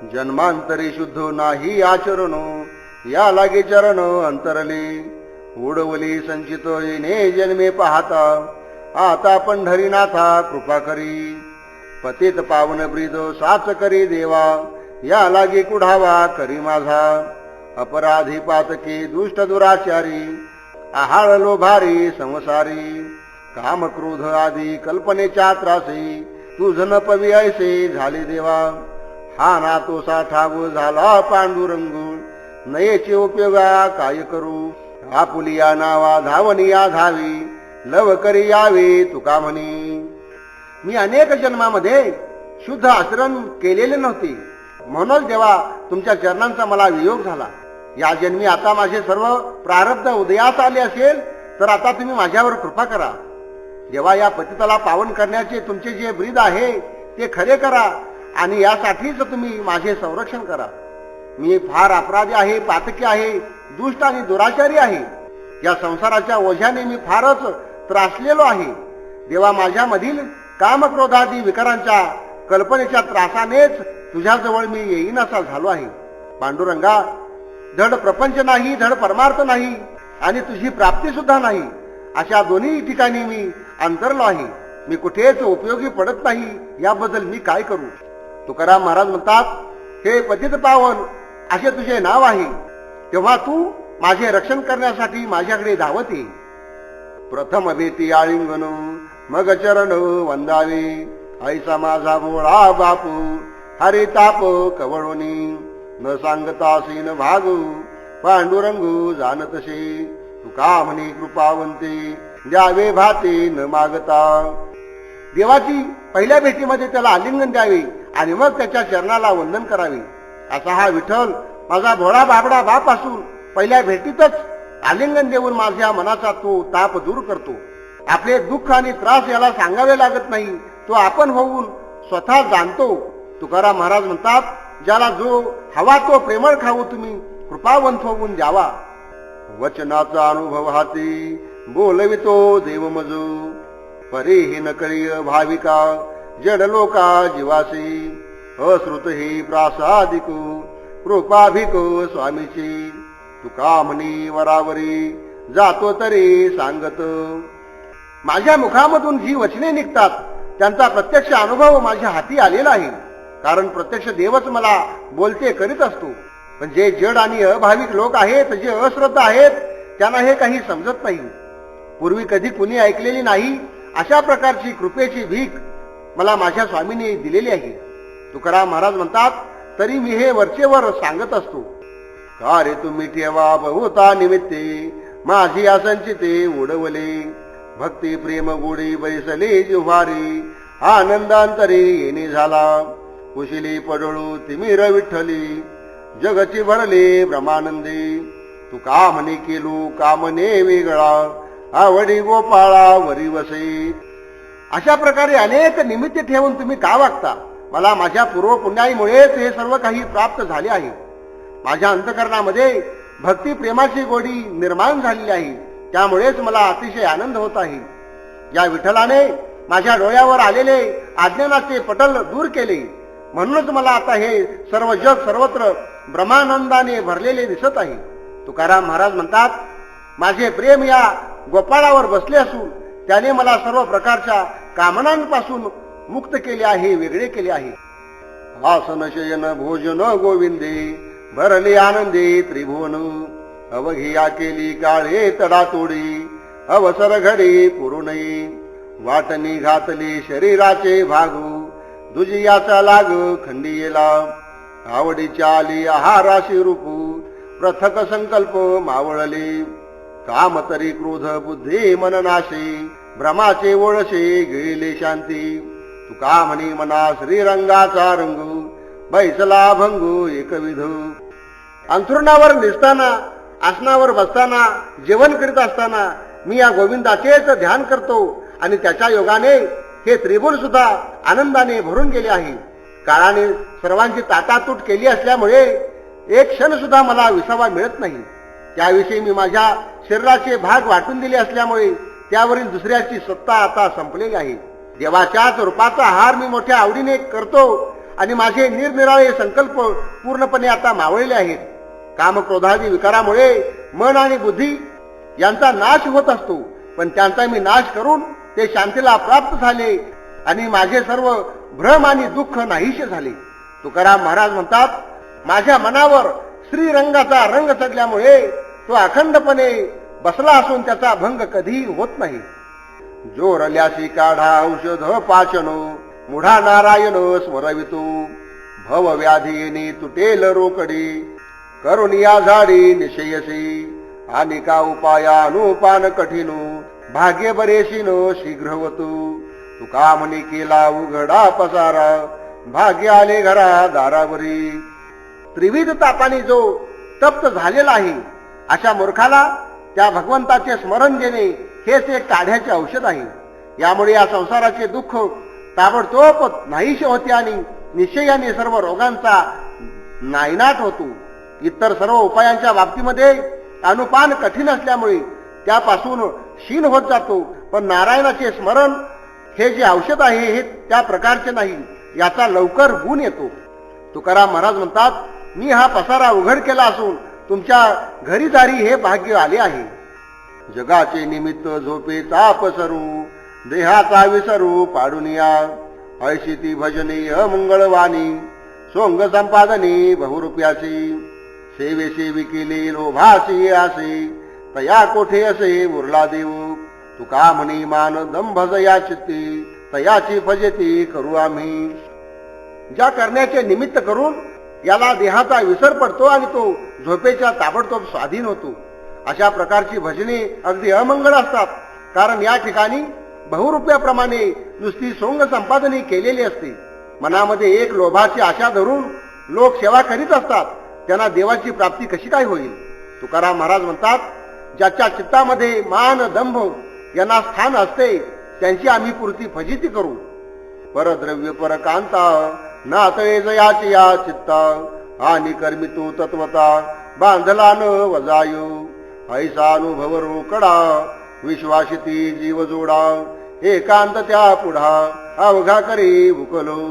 जन्मांतरी शुद्ध नाही आचरण, या लागे चरण अंतरले. उडवली संचित येणे जन्मे पाहता, आता पंढरीनाथा कृपा करी. पतित पावन ब्रीद साच करी देवा, या लागे कुढावा करी माझा. अपराधी पातके दुष्ट दुराचारी, आहाळ लोभारी संसारी. काम क्रोध आदी कल्पनेच्या त्रासी, तुझ न पवी ऐसे झाले देवा. हा ना तो साठाव झाला पांडुरंग, नयेचे उपयोगा काय करू. आपुलिया नावा धावनिया धावी, लव करी यावे तुका म्हणी. मी अनेक जन्मामध्ये शुद्ध आचरण केलेले नव्हते, म्हणूनच देवा तुमच्या चरणांचा मला वियोग झाला. या जन्मी आता माझे सर्व प्रारब्ध उदयास आले असेल तर आता तुम्ही माझ्यावर कृपा करा. देवा या पतिताला पावन करण्याचे तुमचे जे ब्रीद आहे ते खरे करा आणि यासाठीच तुम्ही माझे संरक्षण करा. मी फार अपराधी आहे, पातकी आहे, दुष्ट आणि दुराचारी आहे. या संसाराच्या ओझ्याने मी फारच त्रासलेलो आहे. देवा माझ्यामधील कामक्रोधादी विकारांच्या कल्पनेच्या त्रासानेच तुझ्याजवळ मी येईन असा झालो आहे. पांडुरंगा, धड प्रपंच नाही, धड परमार्थ नाही आणि तुझी प्राप्ती सुद्धा नाही, अशा दोन्ही ठिकाणी मी अंतरलो आहे. मी कुठेच उपयोगी पडत नाही, याबद्दल मी काय करू. तुकाराम महाराज म्हणतात, हे पतित पावन असे तुझे नाव आहे, तेव्हा तू माझे रक्षण करण्यासाठी माझ्याकडे धावत ये. प्रथम भेटी आळिंगण, मग चरण वंदावे. ऐसा माझा भोळा बापू, हरी ताप कवळोनी. न सांगता सीन भागू, पांडुरंगू जाणतसे. तुका म्हणे कृपावंते, द्यावे भाते न मागता. देवाची पहिल्या भेटीमध्ये त्याला आलिंगन द्यावे आणि मग त्याच्या चरणाला वंदन करावे. असा हा विठ्ठल माझा भोळा बाबडा बाप असून पहिल्या भेटीतच आलिंगन देऊन माझ्या मनाचा तो ताप दूर करतो. आपले दुःख आणि त्रास याला सांगावे लागत नाही, तो आपण होऊन स्वतः जाणतो. तुकाराम महाराज म्हणतात, ज्याला जो हवा तो प्रेमळ खाऊ तुम्ही कृपावंत होऊन द्यावा. वचनाचा अनुभव हाती, बोलवितो देव मजू. परी हि नकळीय भाविका, जड लोका जीवासी. अश्रुत ही प्रासादिकू, कृपाभिको स्वामीची. तुका म्हणी वरावरी, जातो तरी सांगत. माझ्या मुखामधून जी वचने निघतात त्यांचा प्रत्यक्ष अनुभव माझ्या हाती आलेला आहे, कारण प्रत्यक्ष देवच मला बोलते करीत असतो. पण जे जड आणि अभाविक लोक आहेत, जे अश्रद्ध आहेत, त्यांना हे काही समजत नाही. पूर्वी कधी कुणी ऐकलेली नाही अशा प्रकारची कृपेची भीक मला माझ्या स्वामीने दिलेली आहे. तुकाराम महाराज म्हणतात, तरी मी हे वरचेवर सांगत असतो. का रे तुम्ही ठेवा बहुता निमित्ते, माझी असंचिते उडवले. भक्ती प्रेम गोडी बैसले जिव्हारी, आनंदांतरी येणे झाला. कुशिली पडळू तिमिर विठ्ठली, जगची भरले ब्रह्मानंदी. तुका म्हणे केलो कामने वेगळा, आवडी गोपाळा वरी वसे. अशा प्रकारे अनेक निमित्त ठेवून तुम्ही का वागता. मला माझ्या पूर्व पुण्याईमुळेच हे सर्व काही प्राप्त झाले आहे. माझ्या अंतकरणामध्ये भक्ती प्रेमाची गोडी निर्माण झालेली आहे, त्यामुळेच मला अतिशय आनंद होत आहे. या विठ्ठलाने माझ्या डोळ्यावर आलेले अज्ञानाचे पटल दूर केले, म्हणूनच मला आता हे सर्व जग सर्वत्र ब्रह्मानंदाने भरलेले दिसत आहे. तुकाराम महाराज म्हणतात, माझे प्रेम या गोपाळावर बसले असून त्याने मला सर्व प्रकारच्या कामनांपासून मुक्त केले आहे, वेगळे केले आहे. आसन शयन भोजन गोविंदे, भरले आनंदे त्रिभुवन. अवघिया केली काळे तडातोडी, अवसर घडी पुरू नये. वाटणी घातली शरीराचे भागू, दुजियाचा लाग खंडियेला. आवडीच्या आली आहाराशी रूपू, प्रथक संकल्प मावळले. काम तरी क्रोध बुद्धी मननाशी, भ्रमाचे वळसे गेले शांती. तुका म्हणी मना श्रीरंगाचा रंगू, बैसला भंगू एकविध. अंथरुणावर निसताना, आसनावर बसताना, जेवण करीत असताना मी या गोविंदाचेच ध्यान करतो आणि त्याच्या योगाने हे त्रिभुवन सुद्धा आनंदाने भरून गेले आहे. काळाने सर्वांची ताटातूट केली असल्यामुळे एक क्षण सुद्धा मला विसावा मिळत नाही. त्याविषयी मी माझ्या शरीराचे भाग वाटून दिले असल्यामुळे त्यावरील दुसऱ्याची सत्ता आता संपलेली आहे. देवाच्याच रूपाचा आहार मी मोठ्या आवडीने करतो आणि माझे निरनिराळे संकल्प पूर्णपणे आता मावळले आहेत. कामक्रोधादी विकारामुळे मन आणि बुद्धी यांचा नाश होत असतो, पण त्यांचा मी नाश करून ते शांतीला प्राप्त झाले आणि माझे सर्व भ्रम आणि दुःख नाहीसे झाले. तुकाराम महाराज म्हणतात, माझ्या मनावर श्रीरंगाचा रंग चढल्यामुळे तो अखंडपणे बसला असून त्याचा भंग कधीही होत नाही. जो रल्यासी काढा औषध पाचनो मुढा नारायण स्मरवितो भव व्याधीने तुटेल रोकडी करुनिया झाडी निशयसी आणि का उपाया अनुपान कठीनो भाग्य बरेशीनो शीघ्रवतू तुका म्हणी केला उघडा पसारा भाग्य आले घरा दारावरी. त्रिविध तापाने जो तप्त झालेला आहे अशा मूर्खाला त्या भगवंताचे स्मरण देणे हेच एक काढ्याचे औषध आहे. यामुळे या संसाराचे दुःख ताबडतोब नाहीसे होते आणि निश्चयाने सर्व रोगांचा नायनाट होतो. इतर सर्व उपायांच्या बाबतीमध्ये अनुपान कठीण असल्यामुळे त्यापासून क्षीण होत जातो, पण नारायणाचे स्मरण हे जे औषध आहे हे त्या प्रकारचे नाही, याचा लवकर गुण येतो. तुकाराम महाराज म्हणतात, मी हा पसारा उघड केला असून तुमच्या घरी दारी हे भाग्य आले आहे. जगाचे निमित्त झोपेचा पसरू देहाचा विसरू पाडून या ऐशी ती भजनी अमंगळवाणी सोंग संपादनी बहुरूप्याची सेवे सेवी केली लोभासी आसे तया कोठे असे उरला देव तुका म्हणी मान दंभज या चित्ती तयाची फजेती करू आम्ही. ज्या करण्याचे निमित्त करून याला देहाचा विसर पडतो आणि तो झोपेच्या ताबडतोब स्वाधीन होतो, अशा प्रकारची भजने अगदी अमंगळ असतात. कारण या ठिकाणी बहुरूप्याप्रमाणे नुसती सोंग संपादनी केलेली असते. मनामध्ये एक लोभाची आशा धरून लोक सेवा करीत असतात, त्यांना देवाची प्राप्ती कशी काय होईल. तुकाराम महाराज म्हणतात, ज्याच्या चित्तामध्ये मान दंभ यांना स्थान असते त्यांची आम्ही पूर्ती फजिती करू. परद्रव्य परकांता नातळे जयाची या चित्ता आणि कर्मी तू तत्वता बांधला न वजायो ऐसा अनुभव रोकडा विश्वासिती जीव जोडा एकांत त्या पुढा अवघा करी उकलो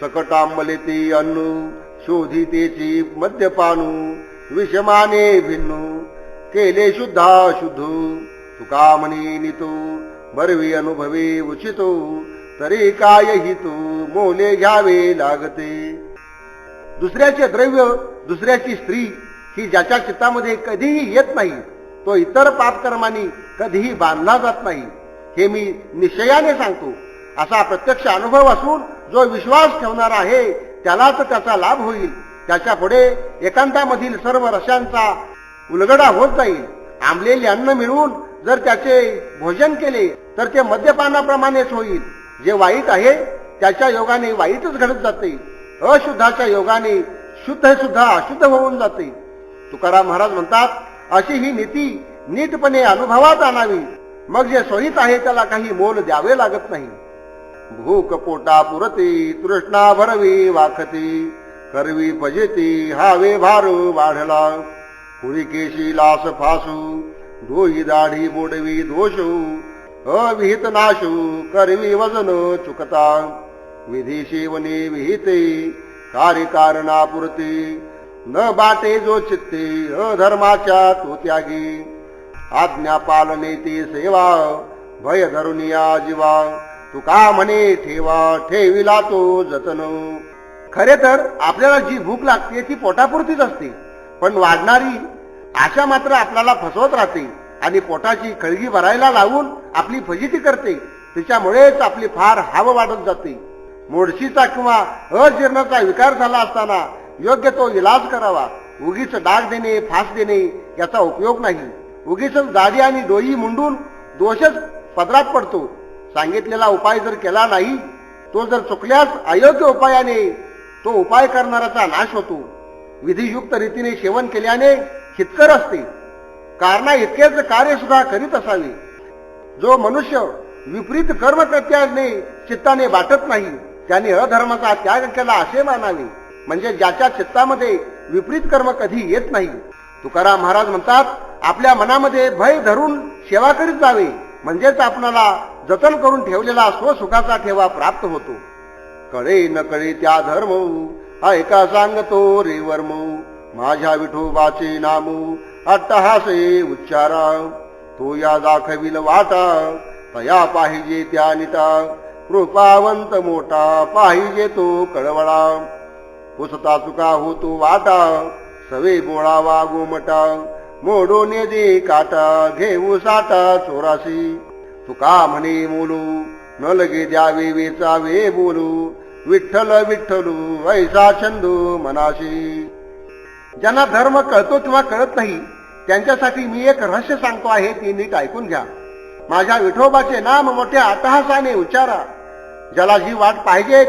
सकटांबलेती अन्नू शोधितेची मद्यपानू विषमाने भिन्नू केले शुद्धा शुद्धू तुका म्हणी नितो बरवी अनुभवे उचितो तरी काय हितू मोले घ्यावे लागते. दुसऱ्याचे द्रव्य दुसऱ्याची स्त्री ही ज्याच्या चित्तामध्ये कधीही येत नाही, तो इतर पापकर्मांनी कधीही बांधला जात नाही, हे मी निश्चयाने सांगतो. असा प्रत्यक्ष अनुभव असून जो विश्वास ठेवणारा आहे त्यालाच त्याचा लाभ होईल. त्याच्या पुढे एकांतामधील सर्व रसांचा उलगडा होत जाईल. आंबलेले अन्न मिळवून जर त्याचे भोजन केले तर ते मद्यपानाप्रमाणेच होईल. जे वाईट आहे त्याच्या योगाने वाईटच घडत जाते, अशुद्धाच्या योगाने शुद्ध सुद्धा अशुद्ध होऊन जाते. तुकाराम महाराज म्हणतात, अशी ही नीती नीटपणे अनुभवात आणावी, मग जे सोयीत आहे त्याला काही मोल द्यावे लागत नाही. भूक पोटा पुरती तृष्णा भरवी वाखती करवी फजेती हावे भारू वाढला पुरिकेशी लास फासू डोही दाढी मोडवी दोषू अविहित नाशू करवी वजन चुकता विधी सेवने विहिते कार्यकारणापुरती न बाटे जो चित्ते अधर्माच्या तो त्यागी आज्ञा पालने ती सेवा भय धरुनिया जीवा तुका म्हणे ठेवा ठेविला तो जतन. खरे तर आपल्याला जी भूक लागते ती पोटापुरतीच असते, पण वाढणारी आशा मात्र आपल्याला फसवत राहते आणि पोटाची कळगी भरायला लावून आपली फजिती करते. तिच्यामुळेच आपली फार हाव वाढत जाते. मोडशीचा किंवा अजीर्णाचा विकार झाला असताना योग्य तो इलाज करावा. उगीच डाग देणे फास देणे याचा उपयोग नाही. उगीच दाढी आणि डोई मुंडून दोषच पदरात पडतो. सांगितलेला उपाय जर केला नाही, तो जर चुकल्यास अयोग्य उपायाने तो उपाय करणाराचा नाश होतो. विधियुक्त रीतीने सेवन केल्याने हितकर असते. कारणा इतकेच कार्य सुद्धा करीत असावे. जो मनुष्य विपरीत कर्मकृत्याने चित्ताने वाटत नाही त्याने अधर्माचा त्याग केला असे मानावे. म्हणजे ज्याच्या चित्तामध्ये विपरीत कर्म कधी येत नाही. तुकाराम महाराज म्हणतात, आपल्या मनामध्ये भय धरून सेवा करीत जावे, म्हणजेच आपणाला जतन करून ठेवलेला स्वसुखाचा ठेवा प्राप्त होतो. कळे न कळे त्या धर्म ऐका सांगतो रे वर्म माझ्या विठोबाचे नाम अट्टहासे उच्चारा तो या दाखविल वाटा तया पाहिजे त्या निटा कृपावंत मोठा पाहिजे तो कळवळा पुसता चुका होतो वाटा सवे बोळावा गोमटा मोडून दे काटा घेऊ साटा चोराशी तुका म्हणे मोलू न लगे द्यावे वेचावे बोलू विठ्ठल विठ्ठलू ऐसा छंदू मनाशी. ज्यांना धर्म कळतो किंवा कळत नाही त्यांच्यासाठी मी एक रहस्य सांगतो आहे, ती नीट ऐकून घ्या. माझ्या विठोबाचे नाम मोठ्या अट्टहासाने उच्चारा. ज्याला जी वाट पाहिजे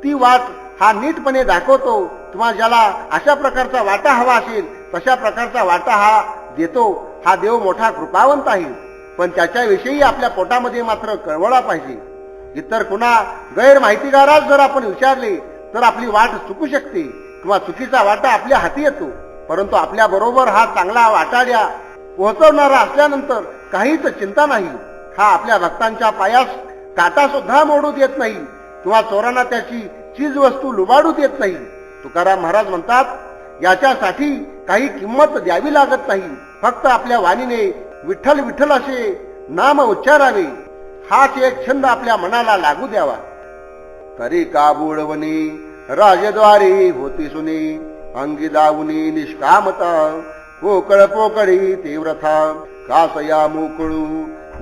ती वाट हा नीटपणे दाखवतो, किंवा ज्याला अशा प्रकारचा वाटा हवा असेल तशा प्रकारचा वाटा हा देतो. हा देव मोठा कृपावंत आहे, पण त्याच्याविषयी आपल्या पोटामध्ये मात्र कळवळा पाहिजे. इतर कुणा गैर माहितीगारास जर आपण विचारले तर आपली वाट चुकू शकते किंवा चुकीचा वाटा आपल्या हाती येतो. परंतु आपल्या बरोबर हा चांगला वाटाड्या पोहोचवणारा असल्यानंतर काहीच चिंता नाही. हा आपल्या भक्तांच्या पायास काटा सुद्धा मोडूत येत नाही किंवा चोरांना त्याची चीज वस्तू लुबाडूत येत नाही. तुकाराम महाराज म्हणतात, याच्यासाठी काही किंमत द्यावी लागत नाही. फक्त आपल्या वाणीने विठ्ठल विठ्ठल असे नाम उच्चारावे. हाच एक छंद आपल्या मनाला लागू द्यावा. तरी का बुडवणी राजद्वारी होती सुनी अंगी दावुनी निष्कामता पोकळ पोकळी तीव्रथा कासया मोकळू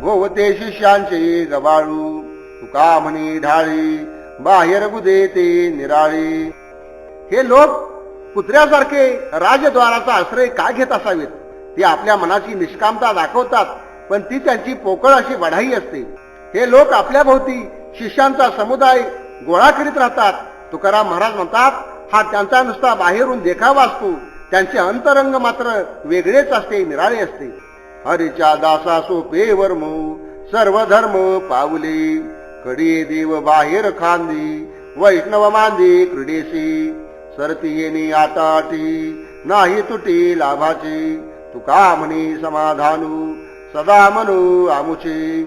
भोवते शिष्यांचे गबाळू तुका म्हणी ढाळी बाहेर गुदे ते निराळी. हे लोक कुत्र्यासारखे राजद्वाराचा आश्रय का घेत असावेत? ते आपल्या मनाची निष्कामता दाखवतात, पण ती त्यांची पोकळ अशी बढाई असते. हे लोक आपल्या भोवती शिष्यांचा समुदाय गोळा करीत राहतात. तुकाराम महाराज म्हणतात, हा त्यांचा नुसता बाहेरून देखावा असतो, त्यांचे अंतरंग मात्र वेगळेच असते, निराळे असते. हरीच्या दासा सोपे वर्म सर्व धर्म पावले कडे देव बाहेर खांदी वैष्णव मांदी क्रीडेसी सरती येणे आटाटी नाही तुटी लाभाची तुका म्हणी समाधानू सदा म्हणू आमुचे.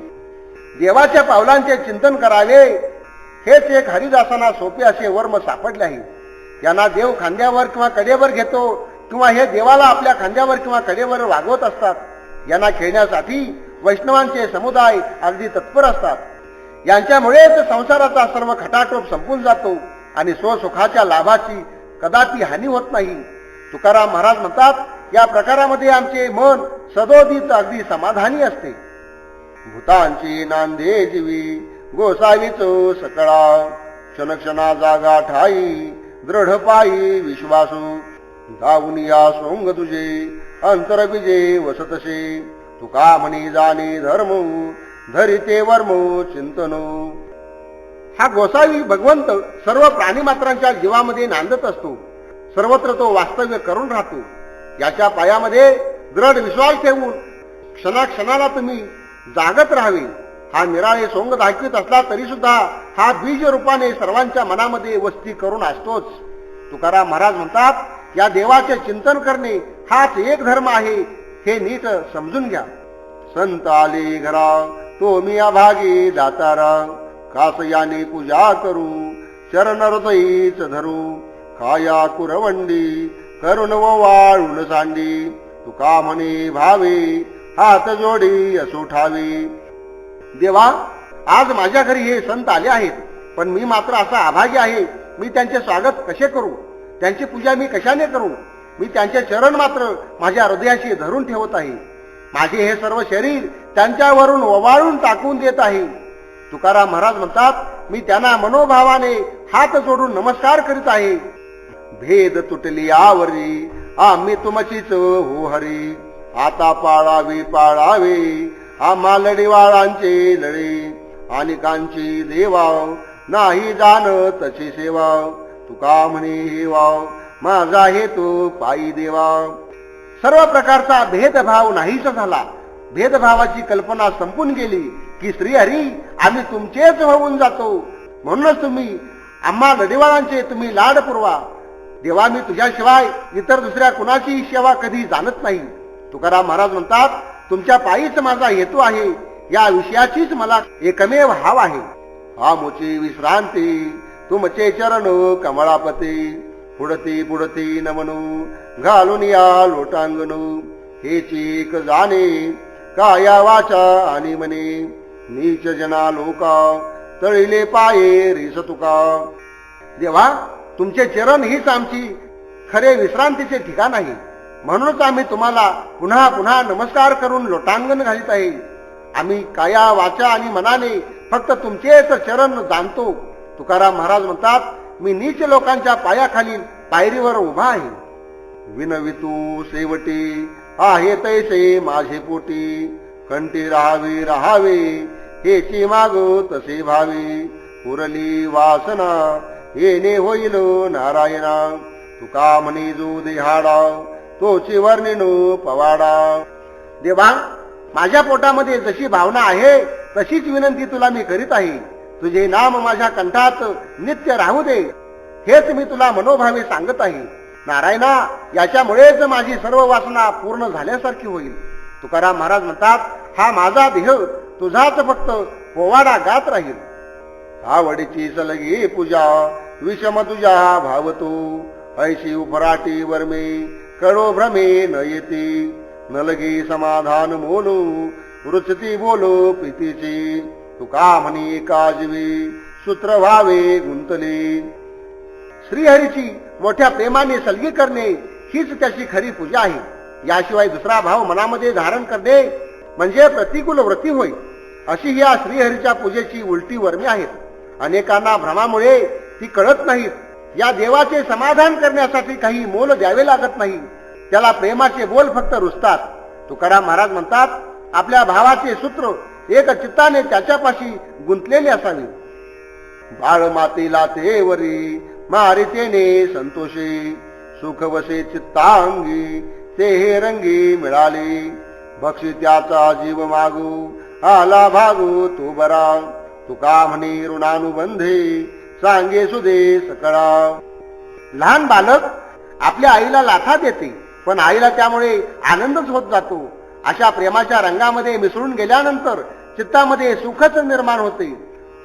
देवाच्या पावलांचे चिंतन करावे हेच एक हरिदासांना सोपे असे वर्म सापडले आहे. यांना देव खांद्यावर किंवा कडेवर घेतो किंवा हे देवाला आपल्या खांद्यावर किंवा कडेवर वागवत असतात. यांना खेळण्यासाठी वैष्णवांचे समुदाय अगदी तत्पर असतात. यांच्यामुळेच संसाराचा सर्व खटाटोप संपून जातो आणि स्वसुखाच्या लाभाची कदापि हानी होत नाही. तुकाराम महाराज म्हणतात, या प्रकारामध्ये आमचे मन सदोदित अगदी समाधानी असते. भूतांची नांदे जीवी गोसावीचो सकळा क्षणक्षणा जागा ठाई दृढ पायी विश्वासू दावुनिया सोंग तुझे अंतर विजे वसतसे तुका म्हणी जाणे धर्म धरिते वर्म चिंतनो. हा गोसावी भगवंत सर्व प्राणी मात्रांच्या जीवामध्ये नांदत असतो. सर्वत्र तो वास्तव्य करून राहतो. याच्या पायामध्ये दृढ विश्वास ठेवून क्षणाक्षणाला तुम्ही जागत राहावे. हा निराळे सोंग दाखवित असला तरी सुद्धा हा बीज रूपाने सर्वांच्या मनामध्ये वस्ती करून असतोच. तुकाराम महाराज म्हणतात, या देवाचे चिंतन करणे हाच एक धर्म आहे, हे नीट समजून घ्या. संत आले घरा तो मी अभागी दातारा कासयाने पूजा करू चरण हृदयीच धरू खाया कुरवंडी करुण व वाळून सांडी तुका म्हणे भावे हात जोडी असो ठावे. देवा, आज माझ्या घरी हे संत आले आहेत, पण मी मात्र असा अभागी आहे. मी त्यांचे स्वागत कसे करू? त्यांची पूजा मी कशाने करू? मी त्यांचे चरण मात्र माझ्या हृदयाशी धरून ठेवत आहे. माझे हे सर्व शरीर त्यांच्यावरून ओवाळून टाकून देत आहे. तुकाराम महाराज म्हणतात, मी त्यांना मनोभावाने हात जोडून नमस्कार करीत आहे. भेद तुटली आवरी आम्ही तुमचीच हो हरी आता पाळावे पाळावे आम्हा लढीवाळांचे लढे अनेकांची देवा नाही जाणतची सेवा तुका म्हणे हेवा माझा हेतू पायी देवा. सर्व प्रकारचा भेदभाव नाहीच झाला. भेदभावाची कल्पना संपून गेली की श्रीहरी आम्ही तुमचेच होऊन जातो. म्हणूनच तुम्ही आम्हा लढीवाळांचे तुम्ही लाड पुरवा. देवा, मी तुझ्याशिवाय इतर दुसऱ्या कुणाची सेवा कधी जाणत नाही. तुकाराम महाराज म्हणतात, तुमच्या पायीच माझा हेतू आहे. या विषयाचीच मला एकमेव हाव आहे. हा मोची विश्रांती तुमचे चरण कमळापती, पुढती पुढती नमनू घालून या लोटांगणू, हे चीक जाणे काया वाचा आणि मने, नीच जना लोका तळिले पाये रिस तुका. देवा, तुमचे चरण हीच आमची खरे विश्रांतीचे ठिकाण आहे. म्हणूनच आम्ही तुम्हाला पुन्हा पुन्हा नमस्कार करून लोटांगण घालीत आहे. आम्ही काया वाचा आणि मनाने फक्त तुमचेच चरण जाणतो. तुकाराम महाराज म्हणतात, मी नीच लोकांच्या पायाखाली पायरीवर उभा आहे. विनवितू शेवटी आहे तैसे माझे पोटी, कंठी राहावे राहावे हेची माग तसे भावे, उरली वासना येणे होईल नारायणा, तुका म्हणी जो देहाडा तोची वर्णिनो पवाडा. देवा, माझ्या पोटामध्ये जशी भावना आहे तशीच विनंती तुला मी करीत आहे. तुझे नाम माझ्या कंठात नित्य राहू दे, हेच मी तुला मनोभावे सांगत आहे. नारायणा, याच्यामुळेच माझी सर्व वासना पूर्ण झाल्यासारखी होईल. तुकाराम महाराज म्हणतात, हा माझा देह तुझाच फक्त पोवाडा गात राहील. आवडीची सलगी पूजा विषम तुझ्या भावतो, ऐशी उफराटी वर्मे कळो भ्रमे न येती, नलगी समाधान मोलो रुचती बोलो प्रीतीची, तुका म्हणी काजवी सूत्र व्हावे गुंतले. श्रीहरीची मोठ्या प्रेमाने सलगी करणे हीच त्याची खरी पूजा आहे. याशिवाय दुसरा भाव मनामध्ये धारण करणे म्हणजे प्रतिकूल व्रती होय. अशी या श्रीहरीच्या पूजेची उलटी वर्मे आहेत. अनेकांना भ्रमामुळे ती कळत नाहीत. या देवाचे समाधान करण्यासाठी काही मोल द्यावे लागत नाही. त्याला प्रेमाचे बोल फक्त रुजतात. तुकाराम महाराज म्हणतात, आपल्या भावाचे सूत्र एक चित्ताने त्याच्यापाशी गुंतलेले असावे. बाळ मातेला तेवरी मारितेने संतोषी, सुख वसे चित्तांगी ते हे रंगी मिळाले, बक्षी त्याचा जीव मागू आला भागू तो बरा, तुका म्हणे ऋणानुबंधे सांगे सुदे सकळा. लहान बालक आपल्या आईला लाथा देते, पण आईला त्यामुळे आनंदच होत जातो. अशा प्रेमाच्या रंगामध्ये मिसळून गेल्यानंतर चित्तामध्ये सुखच निर्माण होते.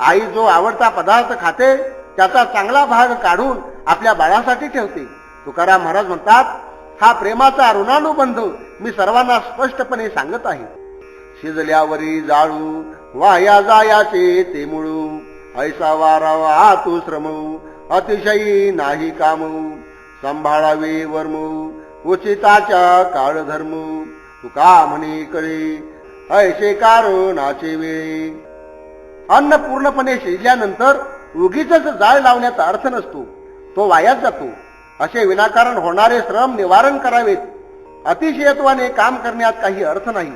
आई जो आवडता पदार्थ खाते त्याचा चांगला भाग काढून आपल्या बाळासाठी ठेवते. तुकाराम महाराज म्हणतात, हा प्रेमाचा ऋणानुबंध मी सर्वांना स्पष्टपणे सांगत आहे. शिजल्यावरी जाळू वाया जायाचे ते मुळू, ऐसा वारावा तू श्रमू अतिशयी नाही कामू, सांभाळावे वर्मू उचिताच्या काळ धर्मू, तुका म्हणे कळे ऐसे कारणाचे वेळी. अन्न पूर्णपणे शिजल्यानंतर उगीच जाळ लावण्याचा अर्थ नसतो, तो वायाच जातो. असे विनाकारण होणारे श्रम निवारण करावेत. अतिशयत्वाने काम करण्यात काही अर्थ नाही.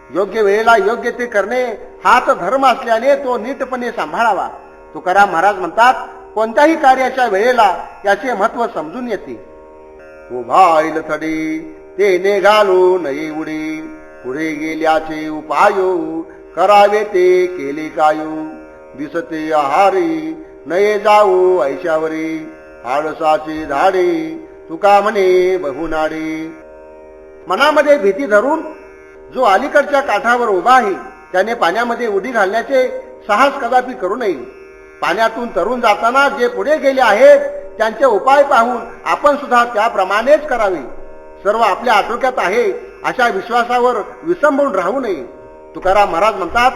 योग्य वेळेला योग्य ते करणे हाच धर्म असल्याने तो नीटपणे सांभाळावा. तुकाराम महाराज म्हणतात, कोणत्याही कार्याच्या वेळेला याचे महत्व समजून येते. उभाईल थडी ते घालू नये उडी, पुढे गेल्याचे उपायो करावे ते केले कायू, दिसते आहारी नये जाऊ ऐशावरी, आळसाचे धाडे तुका म्हणे बहुनाडे. मनामध्ये भीती धरून जो अलीकडच्या काठावर उभा आहे त्याने पाण्यामध्ये उडी घालण्याचे साहस कदापि करू नये. पाण्यातून तरुण जाताना जे पुढे गेले आहेत त्यांचे उपाय पाहून आपण सुद्धा त्याप्रमाणेच करावे. सर्व आपल्या आटोक्यात आहे अशा विश्वासावर विसंबून राहू नये. तुकाराम महाराज म्हणतात,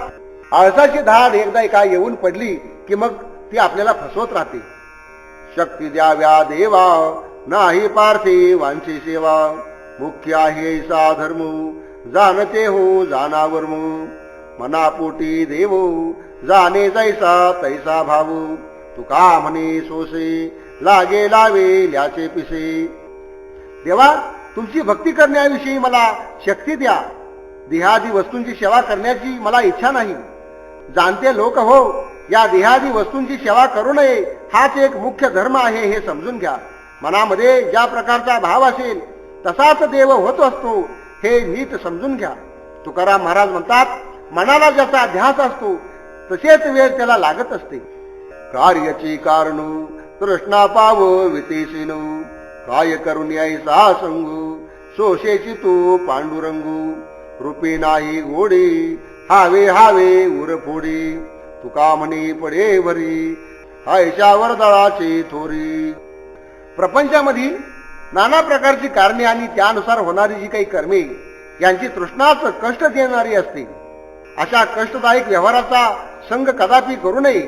आळसाची धाड एकदा एका येऊन पडली की मग ती आपल्याला फसवत राहते. शक्ती द्याव्या देवा नाही पार्थे वांची सेवा, मुख्य आहे सा धर्म जाणते हो जाणावर्मू, मनापोटी देवो जाणे जैसा तैसा भाऊ, तुका म्हणे सोसे लागे लावे ल्याचे पिसे. देवा, तुमची भक्ती करण्याविषयी मला शक्ती द्या. देहादी वस्तूंची सेवा करण्याची मला इच्छा नाही. जाणते लोक हो, या देहादी वस्तूंची सेवा करू नये हाच एक मुख्य धर्म आहे हे समजून घ्या. मनामध्ये ज्या प्रकारचा भाव असेल तसाच देव होत असतो हे नीट समजून घ्या. तुकाराम महाराज म्हणतात, मनाला ज्याचा ध्यास असतो तसेच वेळ त्याला लागत असते. कार्याची कारणू तृष्णा पाव वितेसिनू, काय करून यायचा संगू सोशेची तू पांडुरंगू, रूपी नाही गोडी हावे हावे उरफोडी, तुका म्हणे पडे भरी आयशावर दळाची थोरी. प्रपंचामध्ये नाना प्रकारची कारणे आणि त्यानुसार होणारी जी काही कर्मे यांची तृष्णाच कष्ट देणारी असते. अशा कष्टदायक व्यवहाराचा संग कदापि करू नये.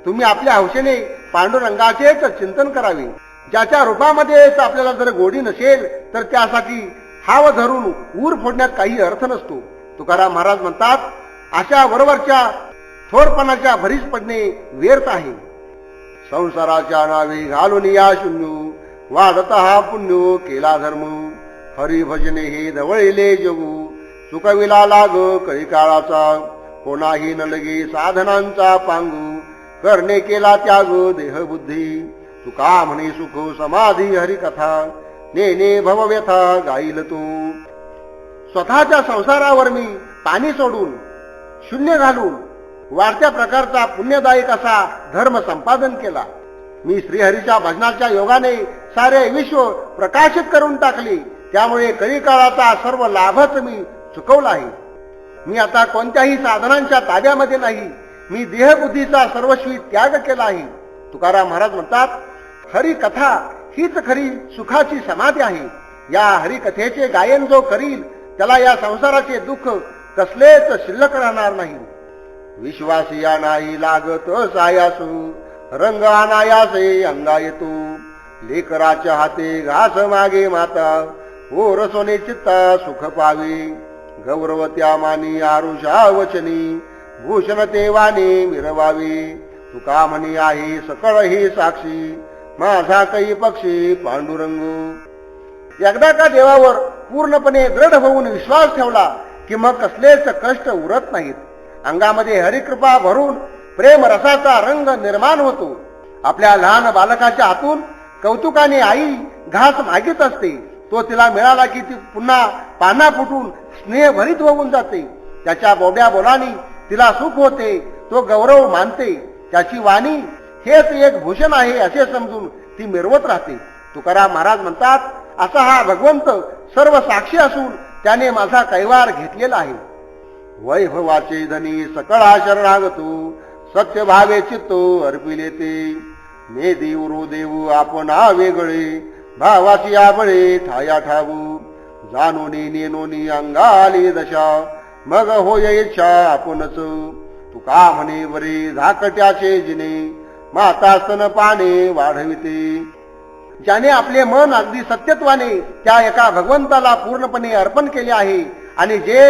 तुम्ही आपल्या हौशेने पांडुरंगाचेच चिंतन करावे. ज्याच्या रूपामध्येच आपल्याला जर गोडी नसेल तर त्यासाठी हाव धरून ऊर फोडण्यात काही अर्थ नसतो. तुकाराम महाराज म्हणतात, अशा वरवरच्या थोरपणाच्या भरीस पडणे व्यर्थ आहे. संसाराच्या नावे घालून या शून्य वाढत हा पुण्य केला धर्म. हरी भजने हे धवळिले जगू सुखविला लाग कळी काळाचा. कोणाही न लगे साधनांचा पांगू करणे केला त्याग देह बुद्धी. तुका म्हणे सुख समाधी हरिकथा नेने भवव्यथा गाईल तू. स्वतःच्या संसारावर मी पाणी सोडून शून्य घालून वाढत्या प्रकारचा पुण्यदायक असा धर्म संपादन केला. मी श्रीहरीच्या भजनाच्या योगाने सारे विश्व प्रकाशित करून टाकले. त्यामुळे कलिकाळाचा सर्व लाभच मी चुकवला आहे. मी आता कोणत्याही साधनांच्या ताब्यामध्ये नाही. मी देहबुद्धीचा सर्वस्वी त्याग केला आहे. तुकाराम महाराज म्हणतात, हरिकथा हीच खरी सुखाची समाधी आहे. या हरिकथेचे गायन जो करील त्याला या संसाराचे दुःख कसलेच शिल्लक राहणार नाही. विश्वासिया नाही लागत सायासू रंग अनायासे अंगा येतो. लेकराच्या हाते घास मागे माता ओ रसोने चित्ता सुख पावे. गौरव त्या मानी आरुषा वचनी भूषण ते वाणी मिरवावे. तुका म्हणी आहे सकळ ही साक्षी माझा काही पक्षी पांडुरंग. एकदा का देवावर पूर्णपणे दृढ होऊन विश्वास ठेवला की मग कसलेच कष्ट उरत नाहीत. अंगामध्ये हरिकृपा भरून प्रेम रसाचा रंग निर्माण होतो. आपल्या लहान बालकाच्या हातून कौतुकाने आई घास मागित असते. तो तिला मिळाला की ती पुन्हा पाना फुटून स्नेहभरीत होऊन जाते. त्याच्या बोब्या बोलानी तिला सुख होते. तो गौरव मानते. त्याची वाणी हेच एक भूषण आहे असे समजून ती मिरवत राहते. तुकाराम महाराज म्हणतात, असा हा भगवंत सर्व साक्षी असून त्याने माझा कैवार घेतलेला आहे. वैभवाचे धनी सकळा शरणागतो सत्य भावे चित्तो अर्पिले ते. ने देऊ देऊ आपण वेगळे भावाची आबळे ठाया ठावू. जाणूनी नेनोनी अंगाली दशा मग होय इच्छा आपणच. तुका म्हणे बरे धाकट्याचे जिने माता स्तन पाने वाढविते. ज्याने आपले मन अगदी सत्यत्वाने त्या एका भगवंताला पूर्णपणे अर्पण केले आहे आणि जे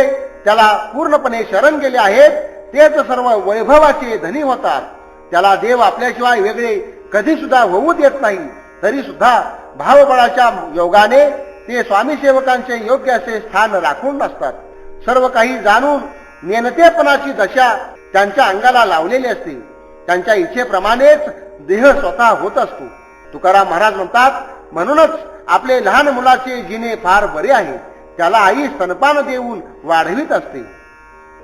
त्याला पूर्णपणे शरण गेले आहेत तेच सर्व वैभवाचे धनी होतात. त्याला देव आपल्याशिवाय वेगळे कधी सुद्धा होऊ देत नाही. तरी सुद्धा भावबळाच्या योगाने ते स्वामी सेवकांचे योग्य असे स्थान राखून असतात. सर्व काही जाणून नेनतेपणाची दशा त्यांच्या अंगाला लावलेली असते. त्यांच्या इच्छेप्रमाणेच देह स्वतः होत असतो. तुकाराम महाराज म्हणतात, म्हणूनच आपले लहान मुलाचे जिने फार बरे आहे. त्याला आई स्तनपान देऊन वाढवित असते.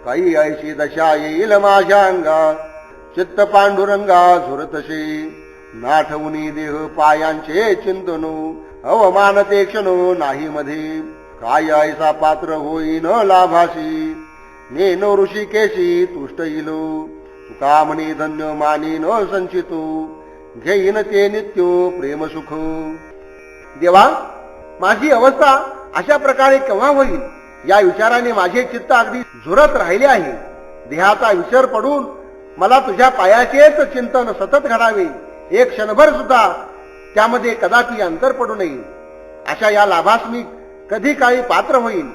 काही ऐशी दशा येईल माझ्या अंगा चित्त पांडुरंगा झुरतसे. नाठवणी देह पायांचे चिंतनो अवमान ते क्षणो नाही मध्ये. काय ऐसा पात्र होईन लाभाशी नेनो ऋषिकेशी तुष्ट इलो. तुका म्हणे धन्य मानी न संचितो घेईन ते नित्यो प्रेम सुख. देवा, माझी अवस्था अशा प्रकारे केव्हा होईल या विचाराने माझे चित्त अगदी झुरत राहिले आहे. देहाचा विसर पडून मला तुझ्या पायाचेच चिंतन सतत घडावे. एक क्षणभर सुद्धा त्यामध्ये कदापि अंतर पडू नये. अशा या लाभास मी कधी काळी पात्र होईल.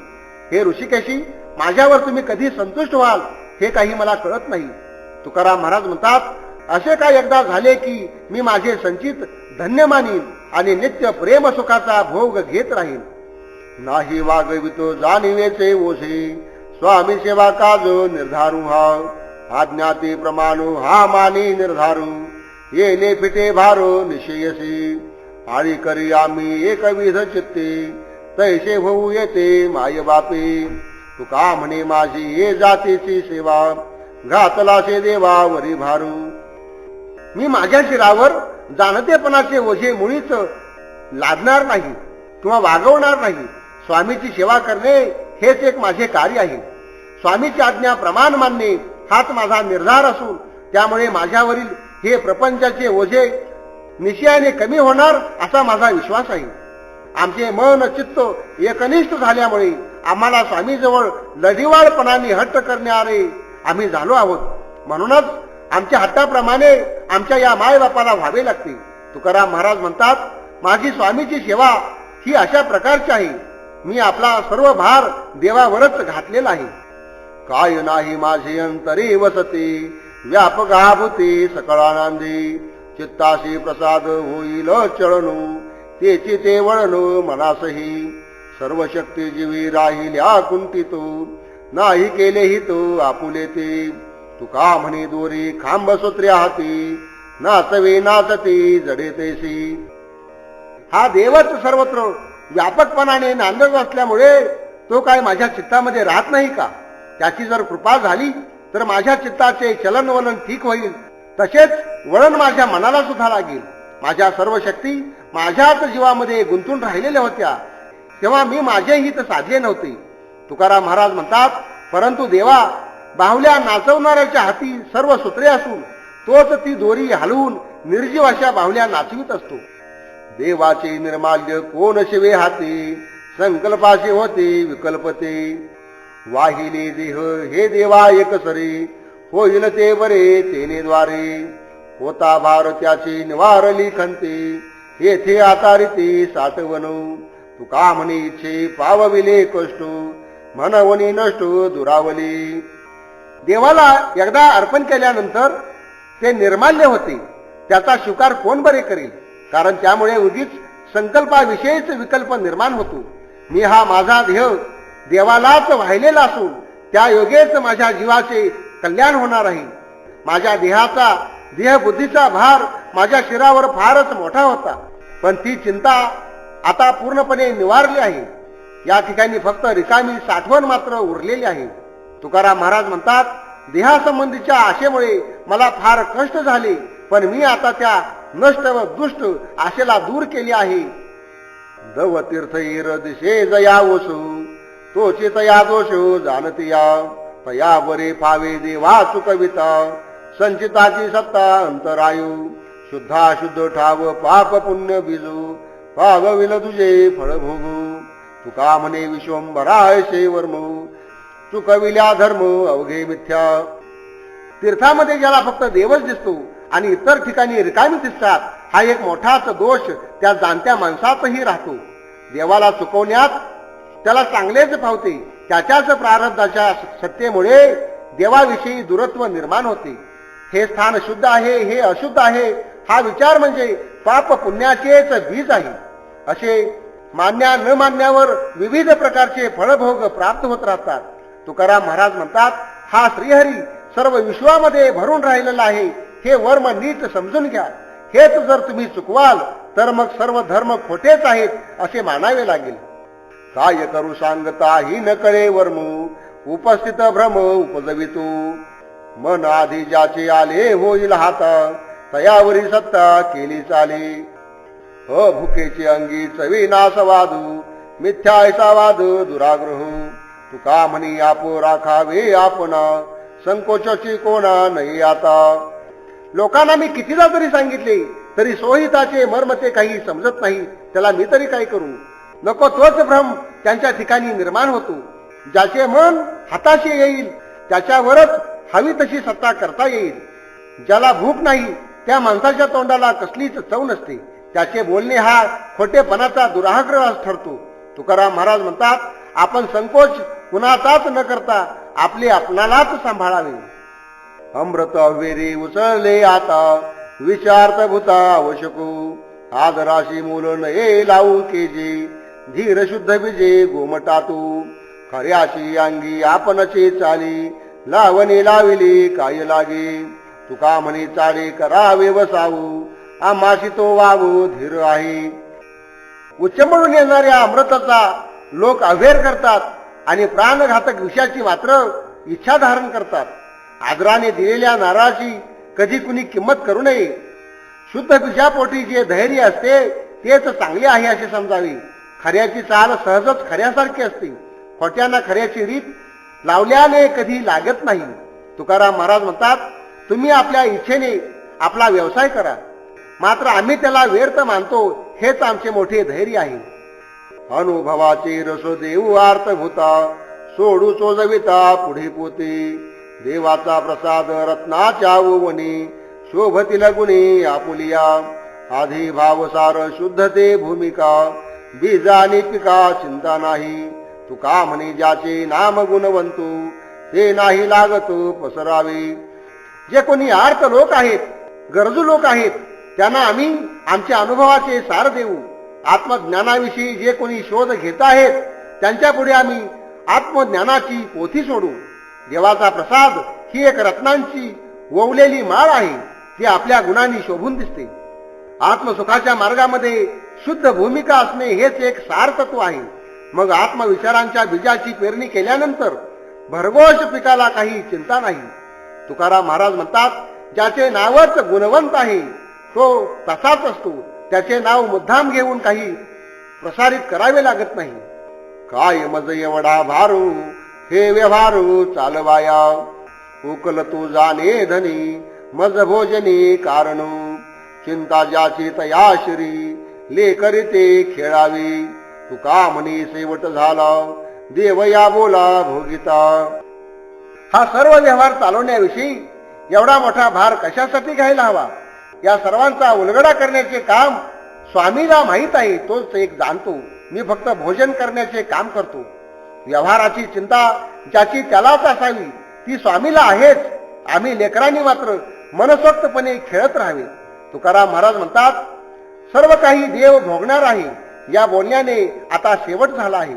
हे ऋषिकेशी, माझ्यावर तुम्ही कधी संतुष्ट व्हाल हे काही मला कळत नाही. तुकाराम महाराज म्हणतात, असे काय एकदा झाले की मी माझे संचित धन्य मानीन आणि नित्य प्रेम सुखाचा भोग घेत राहीन. नाही वागवितो जाणीवेचे ओझे स्वामी सेवा काज निर्धारू हा. आज्ञाते प्रमाणो हा मानी निर्धारू येणे फिटे भारो निश्चयसी. आळी करी आम्ही एकविध चित्ते तैसे होऊ येते माय बापे. तुका म्हणे माझी ये जातीची सेवा घातलासे देवा वरी भारू. मी माझ्या शिरावर जाणतेपणाचे ओझे मुळीच लादणार नाही किंवा वागवणार नाही. स्वामीची सेवा करणे हेच एक माझे कार्य आहे. स्वामीची आज्ञा प्रमाण मानणे हाच माझा निर्धार असून त्यामुळे माझ्यावरील हे प्रपंचाचे ओझे निश्चयाने कमी होणार असा माझा विश्वास आहे. आमचे मन चित्त एकनिष्ठ झाल्यामुळे आम्हाला स्वामीजवळ लढीवाळपणाने हट्ट करणारे आम्ही झालो आहोत. म्हणूनच आमच्या हट्टाप्रमाणे आमच्या या मायबापाला व्हावे लागते. तुकाराम महाराज म्हणतात, माझी स्वामीची सेवा ही अशा प्रकारची आहे. मी आपला सर्व भार देवावरच घातलेला आहे. काय नाही माझे अंतरी वसते, व्यापक आभूते सकळानंदी, चित्ताशी प्रसाद होईल चळणू, तेची ते वळणू मनासही, सर्व शक्ती जीवी राहिल्या कुंठितो, नाही केले हितो आपुले ते, तुका म्हणे दोरी खांब सूत्र्या हाती, नाचवे नाचते जडे तैसी. हा देवच सर्वत्र व्यापकपणाने नांदत असल्यामुळे तो काय माझ्या चित्तामध्ये राहत नाही का? त्याची जर कृपा झाली तर माझ्या चित्ताचे चलनवलन ठीक होईल. तसेच वळण माझ्या मनाला सुद्धा लागेल. माझ्या सर्व शक्ती माझ्याच जीवामध्ये गुंतून राहिलेल्या होत्या, तेव्हा मी माझे हित साधले नव्हते. तुकाराम महाराज म्हणतात, परंतु देवा बाहुल्या नाचवणाऱ्याच्या हाती सर्व सूत्रे असून तोच ती दोरी हलवून निर्जीव अशा बाहुल्या नाचवित असतो. देवाचे निर्माल्य कोण शिवे हाती, संकल्पाशी होते विकल्पते, वाहिले देह हे देवा एकसरी, होईल ते बरे तेने द्वारे, होता भार त्याची निवारली खंते, येथे आतारिते साठवणू, तुका म्हणे इच्छे पावविले कष्ट, म्हणवणी नष्ट दुरावली. देवाला एकदा अर्पण केल्यानंतर ते निर्माल्य होते, त्याचा स्वीकार कोण बरे करेल? कारण त्यामुळे उगीच संकल्पाविषयीच विकल्प निर्माण होतो. मी हा माझा देह देवालाच वाहिलेला असून त्या योगेच माझ्या जीवाचे कल्याण होणार आहे. माझ्या देहाचा देहबुद्धीचा भार माझ्या शिरावर फारच मोठा होता, पण ती चिंता आता पूर्णपणे निवारली आहे. या ठिकाणी फक्त रिकामी साठवण मात्र उरलेली आहे. तुकाराम महाराज म्हणतात, देहासंबंधीच्या आशेमुळे मला फार कष्ट झाले, पण मी आता त्या नष्ट व दुष्ट आशेला दूर केली आहे. दव तीर्थ इर दिशे जया ओसू, तोचे तया दोष जाणतिया, तया बरे फावे देवा चुकविता, संचिताची सत्ता अंतरायू, शुद्धाशुद्ध ठाव पाप पुण्य बीजू, पावविल तुझे फळ भोगू, तुका म्हणे विश्वंभरा ऐसे वर्म, चुकविल्या धर्म अवघे मिथ्या. तीर्थामध्ये ज्याला फक्त देवच दिसतो आणि इतर ठिकाणी रिकामी दिसतात, हा एक मोठाच दोष त्या जाणत्या माणसातही राहतो. देवाला चुकवण्यात त्याला चांगलेच पावते. त्याच्याच प्रारब्धाच्या सत्तेमुळे देवाविषयी दुरत्व निर्माण होते. हे स्थान शुद्ध आहे, हे अशुद्ध आहे, हा विचार म्हणजे पाप पुण्याचेच बीज आहे. असे मान्या न मान्यावर विविध प्रकारचे फळभोग प्राप्त होत राहतात. तुकाराम महाराज म्हणतात, हा श्रीहरी सर्व विश्वामध्ये भरून राहिलेला आहे, हे वर्म नीट समजून घ्या. हेच जर तुम्ही चुकवाल तर मग सर्व धर्म खोटेच आहेत असे मानावे लागेल. काय करू सांगता ही न कळे वर्म, उपस्थित भ्रम उपजवितो, मन आधी ज्याचे आले होईल हाता, तयावरी सत्ता केली चाले, भुकेचे अंगी चवी नासवादू, मिथ्या ऐसा वाद दुराग्रह, तुका म्हणी आपो राखावे आपणा, संकोचाची कोणा नाही आता. लोकांना मी कितीदा तरी सांगितले तरी सोहिताचे मर्म ते काही समजत नाही, त्याला मी तरी काय करू? नको तोच भ्रम त्यांच्या ठिकाणी निर्माण होतो. ज्याचे मन हाताशी येईल त्याच्यावरच हवी तशी सत्ता करता येईल. ज्याला भूक नाही त्या माणसाच्या तोंडाला कसलीच चव नसते. त्याचे बोलणे हा खोटेपणाचा दुराग्रह ठरतो. तुकाराम महाराज म्हणतात, आपण संकोच कुणाचाच न करता आपले आपणालाच सांभाळावे. अमृत अवेरी उसळले आता, विचार्थ भूता आवश्यको, आदराशी मूल नये लावू केजे, धीर शुद्ध बीजे गोमटातू, खऱ्याची अंगी आपणचे चाली, लावणी लाविली काय लागे, तुका म्हणे चाले करावे वसावू, आम्हाशी तो वावू धीर आहे. उच्चमळून येणाऱ्या अमृताचा लोक अवेर करतात आणि प्राणघातक विषयाची मात्र इच्छा धारण करतात. आदराने दिलेल्या नारळाची कधी कुणी किंमत करू नये. शुद्ध बीजापोटी जे धैर्य असते तेच चांगले आहे असे समजावे. खऱ्याची चाल सहजच खऱ्यासारखी असते. खोट्यांना खऱ्याची रीत लावल्याने कधी लागत नाही. तुकाराम महाराज म्हणतात, तुम्ही आपल्या इच्छेने आपला व्यवसाय करा. मात्र आम्ही त्याला व्यर्थ मानतो, हेच आमचे मोठे धैर्य आहे. अनुभवाचे रस देऊ अर्थभूता, सोडू चोजविता पुढे पोते. देवाचा प्रसाद रत्नाच्या ओवणी, शोभतील गुणी आपुलिया. आधी भावसार शुद्धते भूमिका, बीज आणि पिका चिंता नाही. तुका म्हणे ज्याचे नाम गुणवंतू, ते नाही लागतो पसरावे. जे कोणी आर्त लोक आहेत, गरजू लोक आहेत, त्यांना आम्ही आमच्या अनुभवाचे सार देऊ. आत्मज्ञानाविषयी जे कोणी शोध घेत आहेत, त्यांच्या पुढे आम्ही आत्मज्ञानाची पोथी सोडू. देवाचा प्रसाद ही एक रत्नांची ओवलेली माळ आहे, ती आपल्या गुणांनी शोभून दिसते. आत्मसुखाच्या मार्गामध्ये शुद्ध भूमिका असणे हेच एक सार तत्व आहे. मग आत्मविचारांच्या बीजाची पेरणी केल्यानंतर भरघोष पिकाला काही चिंता नाही. तुकाराम महाराज म्हणतात, ज्याचे नावच गुणवंत आहे तो तसाच असतो. त्याचे नाव मुद्दाम घेऊन काही प्रसारित करावे लागत नाही. काय मज एवढा भारू, हे व्यवहारू चालवाया. उकल तू जाणे धनी, मज भोजनी कारणू. चिंता ज्याची तया श्री, ले करीते खेळावी. तुका म्हणी शेवट झाला, देव या बोला भोगिता. हा सर्व व्यवहार चालवण्याविषयी एवढा मोठा भार कशासाठी घ्यायला हवा? या सर्वांचा उलगडा करण्याचे काम स्वामीला माहीत आहे, तोच एक जाणतो. मी फक्त भोजन करण्याचे काम करतो. व्यवहाराची चिंता ज्याची त्यालाच असावी ती स्वामीला आहेच. आम्ही लेकरांनी मात्र मनसोक्तपणे खेळत राहावे. तुकाराम महाराज म्हणतात, सर्व काही देव भोगणार आहे. या बोलण्याने आता शेवट झाला आहे.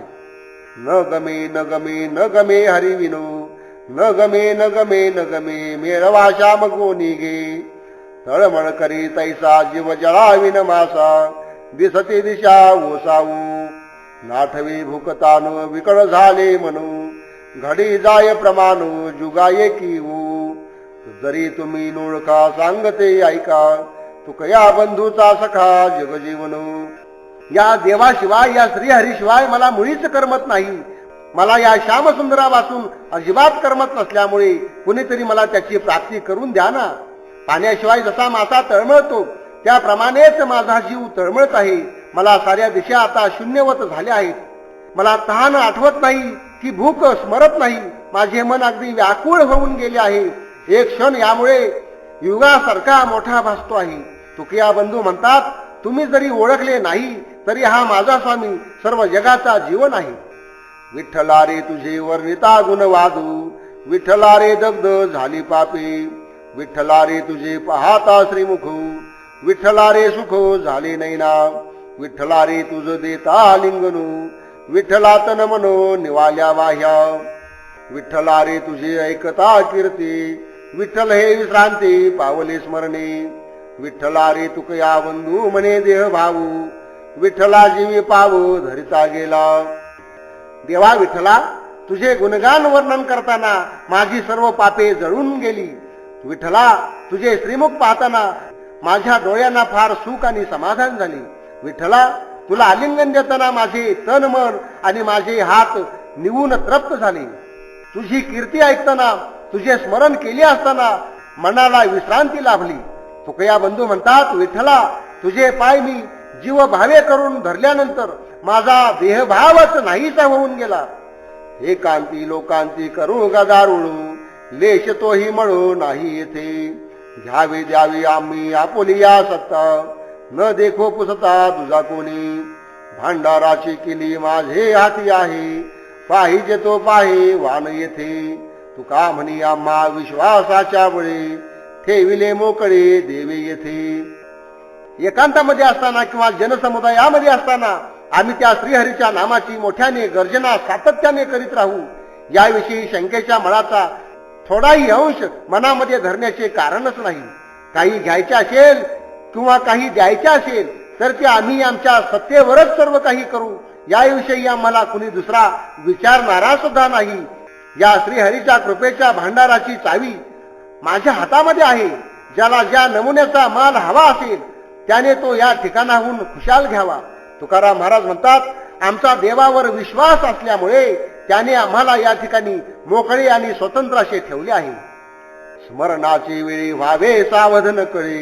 न गमे न गमे न गमे हरिविनो, न गमे न गमे न गमे मेळवा श्याम गोनी गे. तळमळ करी तैसा जीव जळाविन मासा, दिसते दिशा ओसावू. नाठवी भूकतानु विकळ झाले म्हणू, घडी जाय प्रमाणू जुगाये किवू. जरी तुम्ही नोळखा सांगते ऐका, तुकया बंधूचा सखा जगजीवनू. या देवाशिवाय, या श्रीहरीशिवाय मला मुळीच करमत नाही. मला या श्यामसुंदरापासून अजिबात करमत नसल्यामुळे कुणीतरी मला त्याची प्राप्ती करून द्या ना. पाण्याशिवाय जसा मासा तळमळतो त्याप्रमाणेच माझा जीव तळमळत आहे. मला साऱ्या दिशा आता शून्यवत झाल्या आहेत. मला तहान आठवत नाही की भूक स्मरत नाही. माझे मन अगदी व्याकुळ होऊन गेले आहे. एक क्षण यामुळे युगासारखा मोठा भासतो आहे. तुकया बंधू म्हणतात, तुम्ही जरी ओळखले नाही तरी हा माझा स्वामी सर्व जगाचा जीवन आहे. विठ्ठला रे तुझे वर्णिता गुण वादू, विठ्ठला रे दग्ध झाली पापे. विठ्ठला रे तुझे पाहता श्रीमुख, विठ्ठला रे सुख झाले नैना. विठ्ठला रे तुझ देता लिंगनू, विठ्ठला तन मनो निवाल्या वाह्या. विठ्ठला रे तुझे ऐकता कीर्ती, विठ्ठल हे विश्रांती पावले स्मरणे. विठ्ठला रे तुकया बंधू म्हणे देह भाऊ, विठ्ठला जीवी पावू धरिता गेला. देवा विठ्ठला, तुझे गुणगान वर्णन करताना माझी सर्व पापे जळून गेली. विठ्ठला, तुझे श्रीमुख पाहताना माझ्या डोळ्यांना फार सुख आणि समाधान झाले. विठ्ठला, तुला आलिंगन देताना माझे तन मन आणि माझे हात निवून तृप्त झाले. तुझी कीर्ती ऐकताना, तुझे स्मरण केले असताना मनाला विश्रांती लाभली. तुकया बंधू म्हणतात, विठ्ठला, तुझे पाय मी जीव भावे करून धरल्यानंतर माझा देहभावच नाहीसा होऊन गेला. एकांती लोकांती करू गदारुळू, लेश तोही मळू नाही येथे. घ्यावी द्यावी आम्ही आपुलिया सत्ता, न देखो पुसता तुझा कोणी. भांडाराची केली माझे हाती आहे, पाहिजे तो पाहे वान येथे. तुका म्हणी आम्हा विश्वासाच्या बळी, ठेविले मोकळे देवे येथे. एकांतामध्ये असताना किंवा जनसमुदायामध्ये असताना आम्ही त्या श्रीहरीच्या नामाची मोठ्याने गर्जना सातत्याने करीत राहू. याविषयी शंकेच्या मळाचा थोडाही अंश मनामध्ये धरण्याचे कारणच नाही. काही घ्यायचे असेल किंवा काही द्यायचे असेल तर ते आम्ही आमच्या सत्तेवरच सर्व काही करू. याविषयी आम्हाला कुणी दुसरा विचारणारा सुद्धा नाही. या श्रीहरीच्या कृपेच्या भांडाराची चावी माझ्या हातामध्ये आहे. ज्याला ज्या नमुन्याचा माल हवा असेल त्याने तो या ठिकाणाहून खुशाल घ्यावा. तुकाराम महाराज म्हणतात, आमचा देवावर विश्वास असल्यामुळे त्याने आम्हाला या ठिकाणी मोकळे आणि स्वतंत्र असे ठेवले आहे. स्मरणाची वेळी व्हावे सावध न कळे,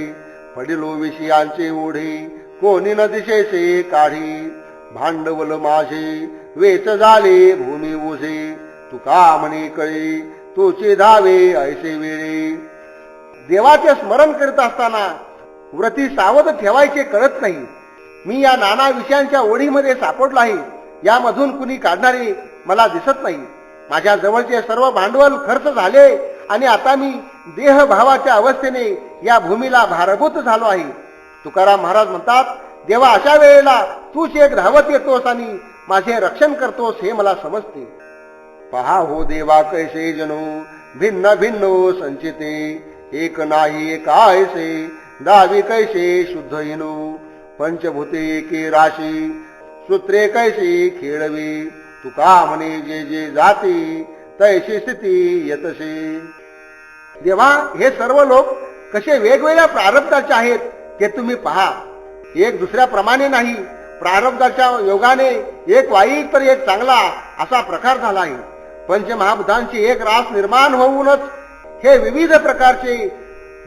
पडिलो विषयांचे ओढे कोणी न दिशेचे काढी, भांडवल माझे वेच झाले भूमी ओझे, तुका म्हणे कळे तोचे धावे ऐसे वेळे. देवाचे स्मरण करीत असताना व्रती सावध ठेवायचे कळत नाही. मी या नाना विषयांच्या ओढीमध्ये सापडलो आहे. यामधून कुणी काढणारे मला दिसत नाही. माझ्या जवळचे सर्व भांडवल खर्च झाले आणि आता मी देहभावाच्या अवस्थेने या भूमीला भारभूत झालो आहे. तुकाराम महाराज म्हणतात, देवा अशा वेळेला तूच एक धावत येतोस आणि माझे रक्षण करतोस हे मला समजते. पहा हो देवा कैसे जनो भिन्न भिन्नो संचिते, एक नाही कायसे दावी कैसे शुद्ध हिनो, पंचभूते के राशी सूत्रे कैसे खेळवी, तुका म्हणे जे जे जाती तैशी स्थिती यतसे. देवा हे सर्व लोक कसे वेगवेगळ्या प्रारब्धाचे आहेत ते तुम्ही पहा. एक दुसऱ्याप्रमाणे नाही. प्रारब्धाच्या योगाने एक वाईट तर एक चांगला असा प्रकार झाला आहे. पंचमहाभूतांची एक रास निर्माण होऊनच हे विविध प्रकारचे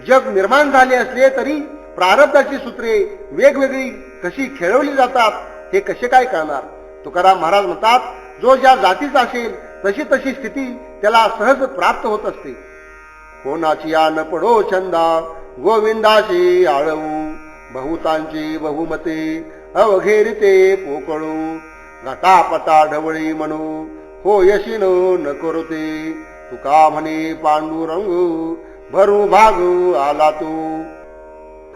जग निर्माण झाले असले तरी प्रारब्धाची सूत्रे वेगवेगळी कशी खेळवली जातात हे कसे काय कळणार. तुकाराम महाराज म्हणतात, जो ज्या जातीचा असेल तशी तशी स्थिती त्याला सहज प्राप्त होत असते. कोणाची न पडो छंदा गोविंदाशी आळवू, बहुतांची बहुमते अवघेरिते पोकळू, घटापटा ढवळी म्हणू हो यशिनो न करुते, तुका म्हणे पांडुरंगू भरू भागू आला तू.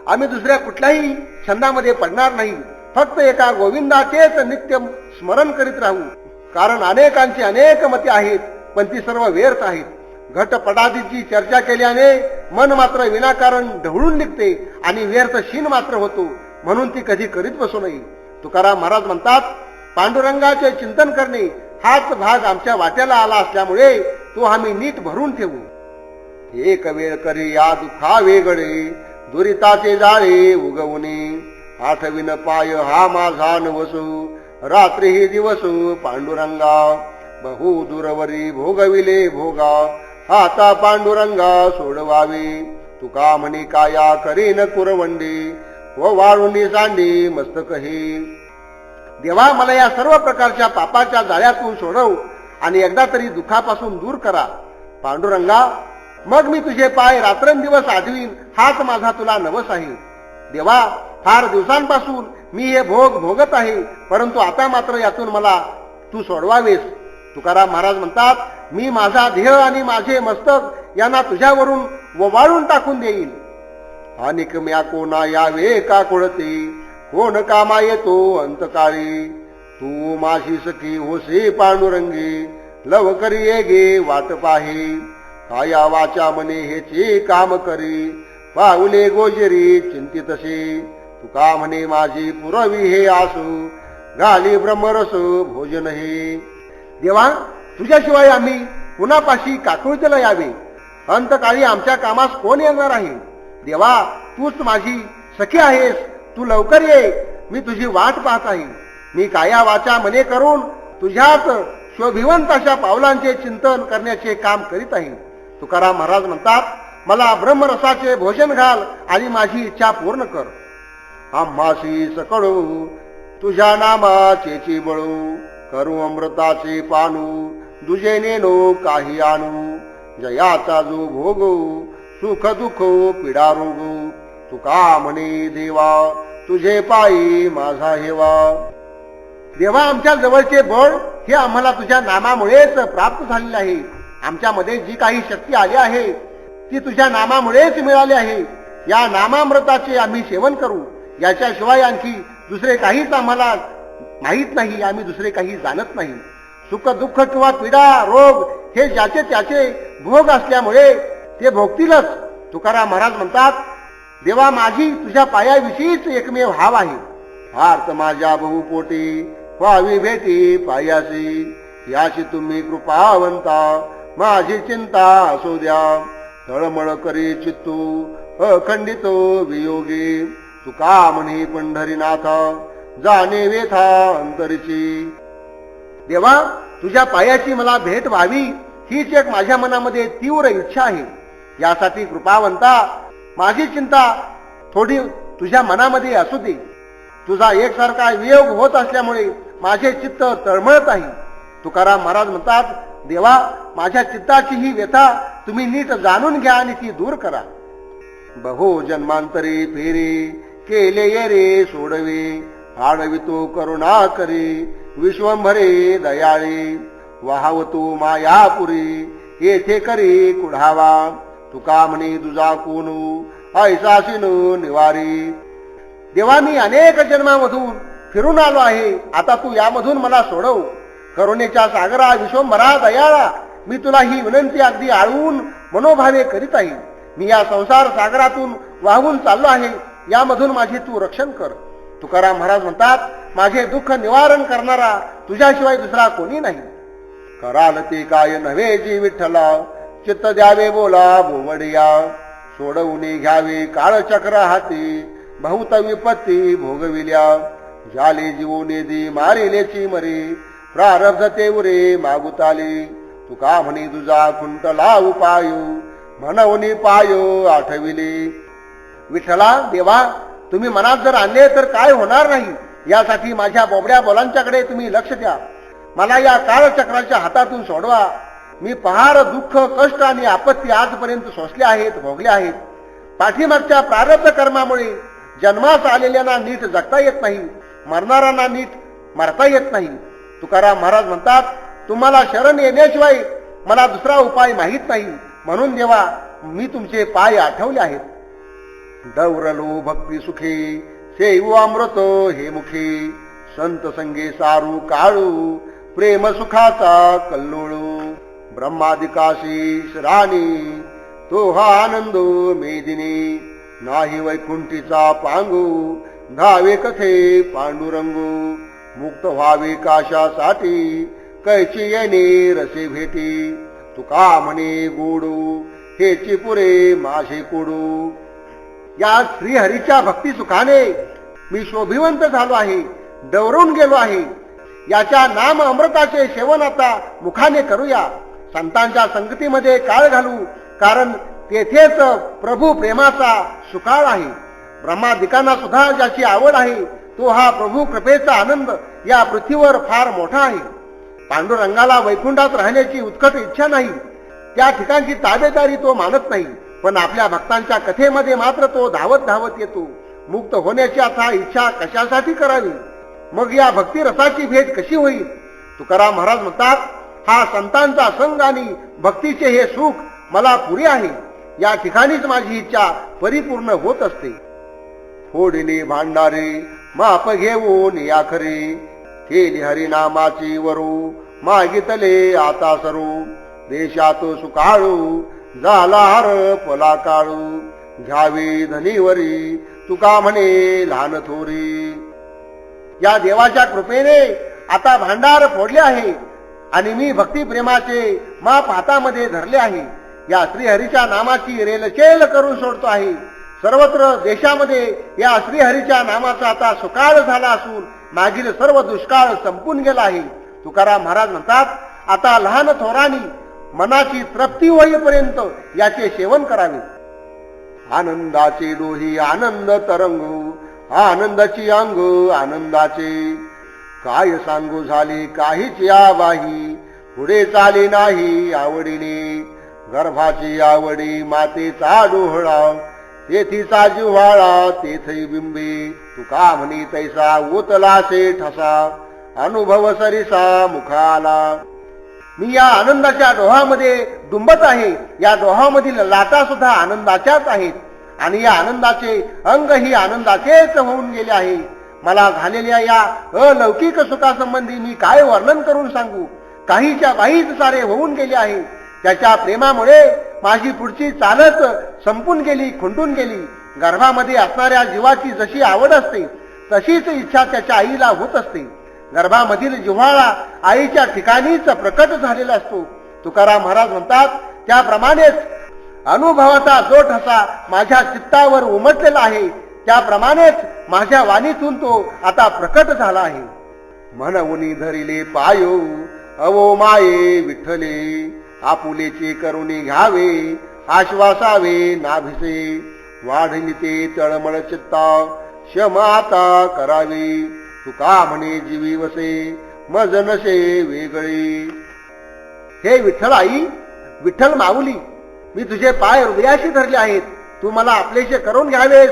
आम्ही दुसऱ्या कुठल्याही छंदामध्ये पडणार नाही. फक्त एका गोविंदाचेच नित्य स्मरण करीत राहू. कारण अनेकांची अनेक मते आहेत पण ती सर्व व्यर्थ आहेत. घटपटादीची चर्चा केल्याने मन मात्र विनाकारण ढवळून निघते आणि व्यर्थ शीन मात्र होतो. म्हणून ती कधी करीत बसू नये. तुकाराम महाराज म्हणतात, पांडुरंगाचे चिंतन करणे हाच भाग आमच्या वाट्याला आला असल्यामुळे तो आम्ही नीट भरून ठेवू. एक वेळ करी या दुःखा वेगळे दुरिताचे जाळे उगवणे, आठविन पाय हा माझा नवसू रात्री ही दिवसू पांडुरंगा, बहु दूरवरी भोगविले भोगा आता पांडुरंगा सोडवावे, तुका म्हणे काया करीन कुरवंडी व वाळुनी सांडी मस्तक हे. देवा मला या सर्व प्रकारच्या पापाच्या जाळ्यातून सोडव आणि एकदा तरी दुःखापासून दूर करा. पांडुरंगा मग मी तुझे पाय रात्रंदिवस आठवीन हाच माझा तुला नवस आहे. देवा फार दिवसांपासून मी हे भोग भोगत आहे परंतु आता मात्र यातून मला तू सोडवावेस. तुकाराम महाराज म्हणतात, मी माझा देह आणि माझे मस्तक यांना तुझ्यावरून ववाळून टाकून देईल. अनिक म्या कोणा यावे का कुळते कोण कामा येतो अंतकाळी, तू माझी सखी होसे पांडुरंगी लवकरी ये गे वाट पाहे, काया वाचा मने हेचे काम करी पाऊले गोजरी चिंतितसे, तुका म्हणे माझी पुरवी हे आसू घाली ब्रह्मरसो भोजन हे. देवा तुझ्याशिवाय आम्ही कुणापाशी काकुळतेला यावे. अंतकाळी आमच्या कामास कोण येणार आहे. देवा तूच माझी सखी आहेस. तू लवकर ये. मी तुझी वाट पाहत आहे. मी काया वाचा मने करून तुझ्याच शोभिवंत अशा पावलांचे चिंतन करण्याचे काम करीत आहे. तुकाराम महाराज म्हणतात, मला ब्रह्मरसाचे भोजन घाल आणि माझी इच्छा पूर्ण कर. आम्हासी सकळू तुझ्या नामाचे बळू करू अमृताचे पानू दुजे नेनो काही आणू, जयाचा जो भोगू सुख दुःख पीडा रोगू, तुका म्हणे देवा तुझे पायी माझा हेवा. देवा आमच्या जवळचे बळ हे आम्हाला तुझ्या नामामुळेच प्राप्त झालेले आहे. आमच्यामध्ये जी काही शक्ती आली आहे ती तुझ्या नामामुळेच मिळाली आहे. या नामामृताचे आम्ही सेवन करू. याच्याशिवाय आणखी दुसरे काहीच आम्हाला माहीत नाही. आम्ही दुसरे काही जाणत नाही. सुख दुःख किंवा पीडा रोग हे ज्याचे त्याचे भोग असल्यामुळे ते भोगतीलच. तुकाराम महाराज म्हणतात, देवा माझी तुझ्या पायाविषयीच एकमेव भाव आहे. फार्थ माझ्या बहुपोटी व्हावी भेटी पायासी, याची तुम्ही कृपावंता माझी चिंता असू द्या. तळमळ करी चित्तू अखंडितो वियोगी, तुका म्हणे पंढरीनाथ जाणे वेथा अंतरीची. देवा तुझ्या पायाची मला भेट व्हावी हीच एक माझ्या मनामध्ये तीव्र इच्छा आहे. यासाठी कृपावंता माझी चिंता थोडी तुझ्या मनामध्ये असू दे. तुझा एकसारखा वियोग होत असल्यामुळे माझे चित्त तळमळत आहे. तुकाराम महाराज म्हणतात, देवा माझ्या चित्ताची ही व्यथा तुम्ही नीट जाणून घ्या आणि ती दूर करा. बहु जन्मांतरी फेरी केले ये रे सोडवे, आडवितो करुणा करी विश्वंभरे दयाळी, वाहवतो मायापुरी येथे करी कुढावा, तुका म्हणे तुझा कोणू ऐसासिनो निवारी. देवा मी अनेक जन्मामधून फिरून आलो आहे, आता तू यामधून मला सोडव. करुणेच्या सागरा विश्वंभरा दयाळा, मी तुला ही विनंती अगदी आळवून मनोभावे करीत आहे. मी या संसार सागरातून वाहून चाललो आहे, यामधून माझे तू रक्षण कर. तुकाराम महाराज म्हणतात, माझे दुःख निवारण करणारा तुझ्याशिवाय दुसरा कोणी नाही. कराल ते काय नव्हे जी विठ्ठला, चित्त द्यावे बोला भोवडिया, सोडवून घ्यावे काळचक्र हाती, बहुत विपत्ती भोगविल्या, झाले जीवोने दी मारिलेची मरे, प्रारब्ध ते उरे मागुताली, तुका म्हणे तुझा कुंटला उपाय, म्हणवनी पायो आठविले. विठ्ठला देवा तुम्ही मनात जर आणले तर काय होणार नाही, यासाठी माझ्या बोबड्या बोलांच्याकडे तुम्ही लक्ष द्या. मला या काळचक्राच्या हातातून सोडवा. मी पहार दुःख कष्ट आणि आपत्ती आजपर्यंत सोसले आहेत, भोगले आहेत. पाठीमागच्या प्रारब्ध कर्मामुळे जन्मास आलेल्यांना नीट जगता येत नाही, मरणाऱ्यांना नीट मरता येत नाही. तुकाराम महाराज म्हणतात, तुम्हाला शरण येण्याशिवाय मला दुसरा उपाय माहीत नाही, म्हणून देवा मी तुमचे पाय आठवले आहेत. दौरलो भक्ती सुखी सेवू अमृत हे मुखी, संत संगे सारू काळू प्रेम सुखाचा कल्लोळू, ब्रह्मादिकाशी राणी तो हा आनंद मेदिनी, नाही वैकुंठीचा पांगू धावे कथे पांडुरंगू, मुक्त व्हावे काशासाठी कैची येणे रसे भेटी, तुका म्हणे गोडू हेची पुरे माझे कोडू. या श्रीहरीच्या भक्ती सुखाने मी शोभिवंत झालो आहे, डवरून गेलो आहे. याच्या नाम अमृताचे सेवन आता मुखाने करूया. संतांच्या संगतीमध्ये काळ घालू, कारण तेथेच प्रभू प्रेमाचा सुकाळ आहे. ब्रह्मादिकांना सुद्धा ज्याची आवड आहे तो हा प्रभू कृपेचा आनंद या पृथ्वीवर फार मोठा आहे. पांडुरंगाला वैकुंठात राहण्याची उत्कट इच्छा नाही, त्या ठिकाणची ताबेदारी तो मानत नाही, पण आपल्या भक्तांच्या कथेमध्ये मात्र तो धावत धावत येतो. मुक्त होण्याची आता इच्छा कशासाठी करावी, मग या भक्ती रसाची भेट कशी होईल. तुकाराम महाराज म्हणतात, हा संतांचा संग आणि भक्तीचे हे सुख मला पुरे आहे. या ठिकाणीच माझी इच्छा परिपूर्ण होत असते. फोडले भांडारे माप घेऊन या खरे, केली हरिनामाची वरू मागितले आता सरू, देशात सुकाळू झाला हर पला काळू, घ्यावी धनीवरी तुका म्हणे लहान थोरी. या देवाच्या कृपेने आता भांडार फोडले आहे आणि मी भक्ती प्रेमाचे माप हातामध्ये धरले आहे. या श्रीहरीच्या नामाची रेलचेल करून सोडतो आहे. सर्वत्र देशामध्ये या श्रीहरीच्या नामाचा आता सुकाळ झाला असून मागील सर्व दुष्काळ संपून गेला आहे. तुकाराम महाराज म्हणतात, आता लहान थोरांनी मनाची तृप्ती होईपर्यंत याचे सेवन करावे. आनंदाचे डोही आनंद तरंगू, आनंदाची अंग आनंदाचे, काय सांगू झाले काहीच या बाही, पुढे चाले नाही आवडीने, गर्भाची आवडी मातेचा डोहळा, तेथीचा जिव्हाळा तेथई बिंबे, तुका म्हणी तैसा ओतलासे ठसा, अनुभव सरिसा मुखाला. मी या आनंदाच्या डोहामध्ये डुंबत आहे. या डोहामधील लाटा सुद्धा आनंदाच्याच आहेत आणि या आनंदाचे अंग ही आनंदाचेच होऊन गेले आहे. मला झालेल्या या अलौकिक सुखासंबंधी मी काय वर्णन करून सांगू. काहीच्या काहीच सारे होऊन गेले आहे. त्याच्या प्रेमामुळे माझी पुढची चालच संपून गेली, खुंटून गेली. गर्भामध्ये असणाऱ्या जीवाची जशी आवड असते तशीच इच्छा त्याच्या आईला होत असते. गर्भामधील जिव्हाळा आईच्या ठिकाणीच प्रकट झालेला असतो. तुकाराम महाराज म्हणतात, त्याप्रमाणेच अनुभवाचा जो ठसा माझ्या चित्तावर उमटलेला आहे त्याप्रमाणेच माझ्या वाणीतून तो आता प्रकट झाला आहे. म्हणून धरिले पायो अवो माये विठ्ठले, आपुलेचे करुणी घ्यावे आश्वासावे नाभिसे वाढनिते तळमळ चित्ता क्षम आता करावी तुका म्हणे जीवी वसे मज नसे वेगळी. हे विठ्ठल आई, विठ्ठल माऊली, मी तुझे पाय हृदयाशी धरले आहेत. तू मला आपलेशे करून घ्यावेस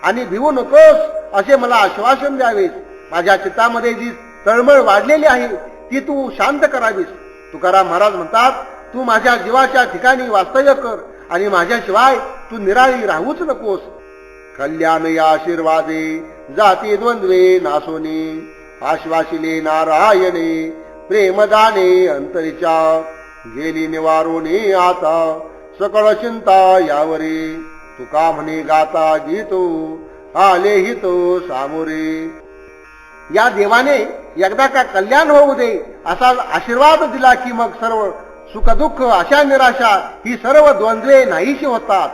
आणि भिवू नकोस असे मला आश्वासन द्यावेस. माझ्या चित्तामध्ये जी तळमळ वाढलेली आहे ती तू शांत करावीस. तुकाराम महाराज म्हणतात, तू माझ्या जीवाच्या ठिकाणी वास्तव्य कर आणि माझ्याशिवाय तू निराळी राहूच नकोस. कल्याण या आशीर्वादे जाती द्वंद्वे नासोनी आश्वासिले नारायणे प्रेमदाने अंतरिचा गेली निवारोनी आता सकळ चिंता यावरी तुका म्हणे गाता गीतो आले हितो सामोरे. या देवाने एकदा का कल्याण होऊ दे असा आशीर्वाद दिला की मग सर्व सुखदुःख आशा निराशा ही सर्व द्वंद्वे नाहीशी होतात.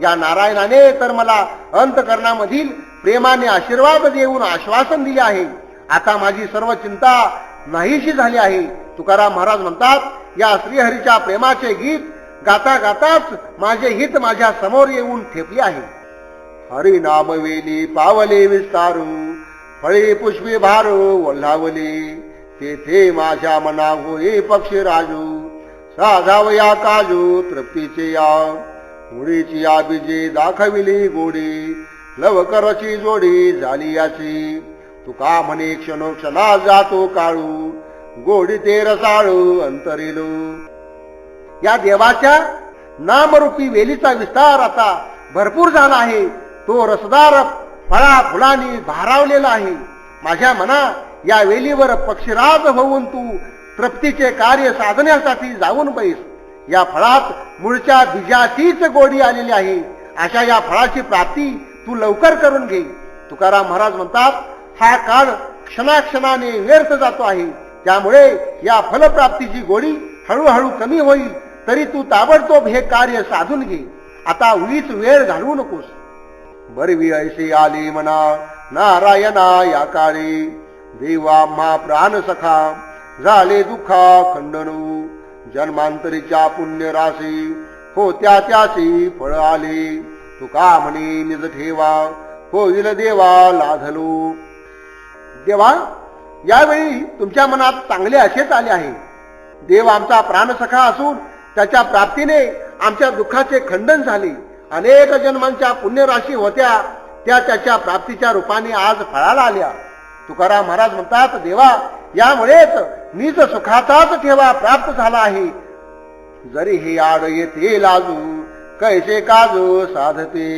या नारायणाने तर मला अंतकरणामधील प्रेमाने आशीर्वाद देऊन आश्वासन दिले आहे. आता माझी सर्व चिंता नाहीशी झाली आहे. तुकाराम महाराज म्हणतात, या श्रीहरीच्या प्रेमाचे गीत गाता गाताच माझे हित माझ्या समोर येऊन ठेपले आहे. हरी नाम वेली पावले विस्तारू फळे पुष्पे भारू वल्हावली तेथे माझ्या मना होई पक्षी राजू साधावया काजू तृप्तीचे या मुळीची या बीजे दाखविली गोडी लवकरची जोडी झाली याची तुका म्हणे क्षणोक्षणा जातो काळू गोडी ते रसाळू अंतरिलू. या देवाच्या नामरूपी वेलीचा विस्तार आता भरपूर झाला आहे. तो रसदार फळा फुलांनी भारावलेला आहे. माझ्या मना या वेलीवर पक्षीराज होऊन तू तृप्तीचे कार्य साधण्यासाठी जाऊन बैस. या फळात मूळच्या बीजाचीच गोडी आलेली आहे. अशा या फळाची प्राप्ती तू लवकर करून घे. तुकाराम महाराज म्हणतात, हा काळ क्षणाक्षणाने व्यर्थ जातो आहे. त्यामुळे या फलप्राप्तीची गोडी हळूहळू कमी होईल. तरी तू ताबडतोब हे कार्य साधून घे. आता उगीच वेळ घालवू नकोस. बरवी ऐसे आली मना नारायणा या काळी देवा मा प्राण सखा झाले दुःखा खंडनू जन्मांतरीच्या पुण्य राशी होत्या त्याची फळ आली तुका म्हणे निज ठेवा होईल देवा लाधलो. देवा, यावेळी तुमच्या मनात चांगले असेच आले आहे. देव आमचा प्राणसखा असून त्याच्या प्राप्तीने आमच्या दुःखाचे खंडन झाले. अनेक जन्मांच्या पुण्यराशी होत्या त्या त्याच्या प्राप्तीच्या रूपाने आज फळाला आल्या. तुकाराम महाराज म्हणतात, देवा, यामुळेच निज सुखाचाच ठेवा प्राप्त झाला आहे. जरी हे आड येथे लाजू कैसे काजू साधते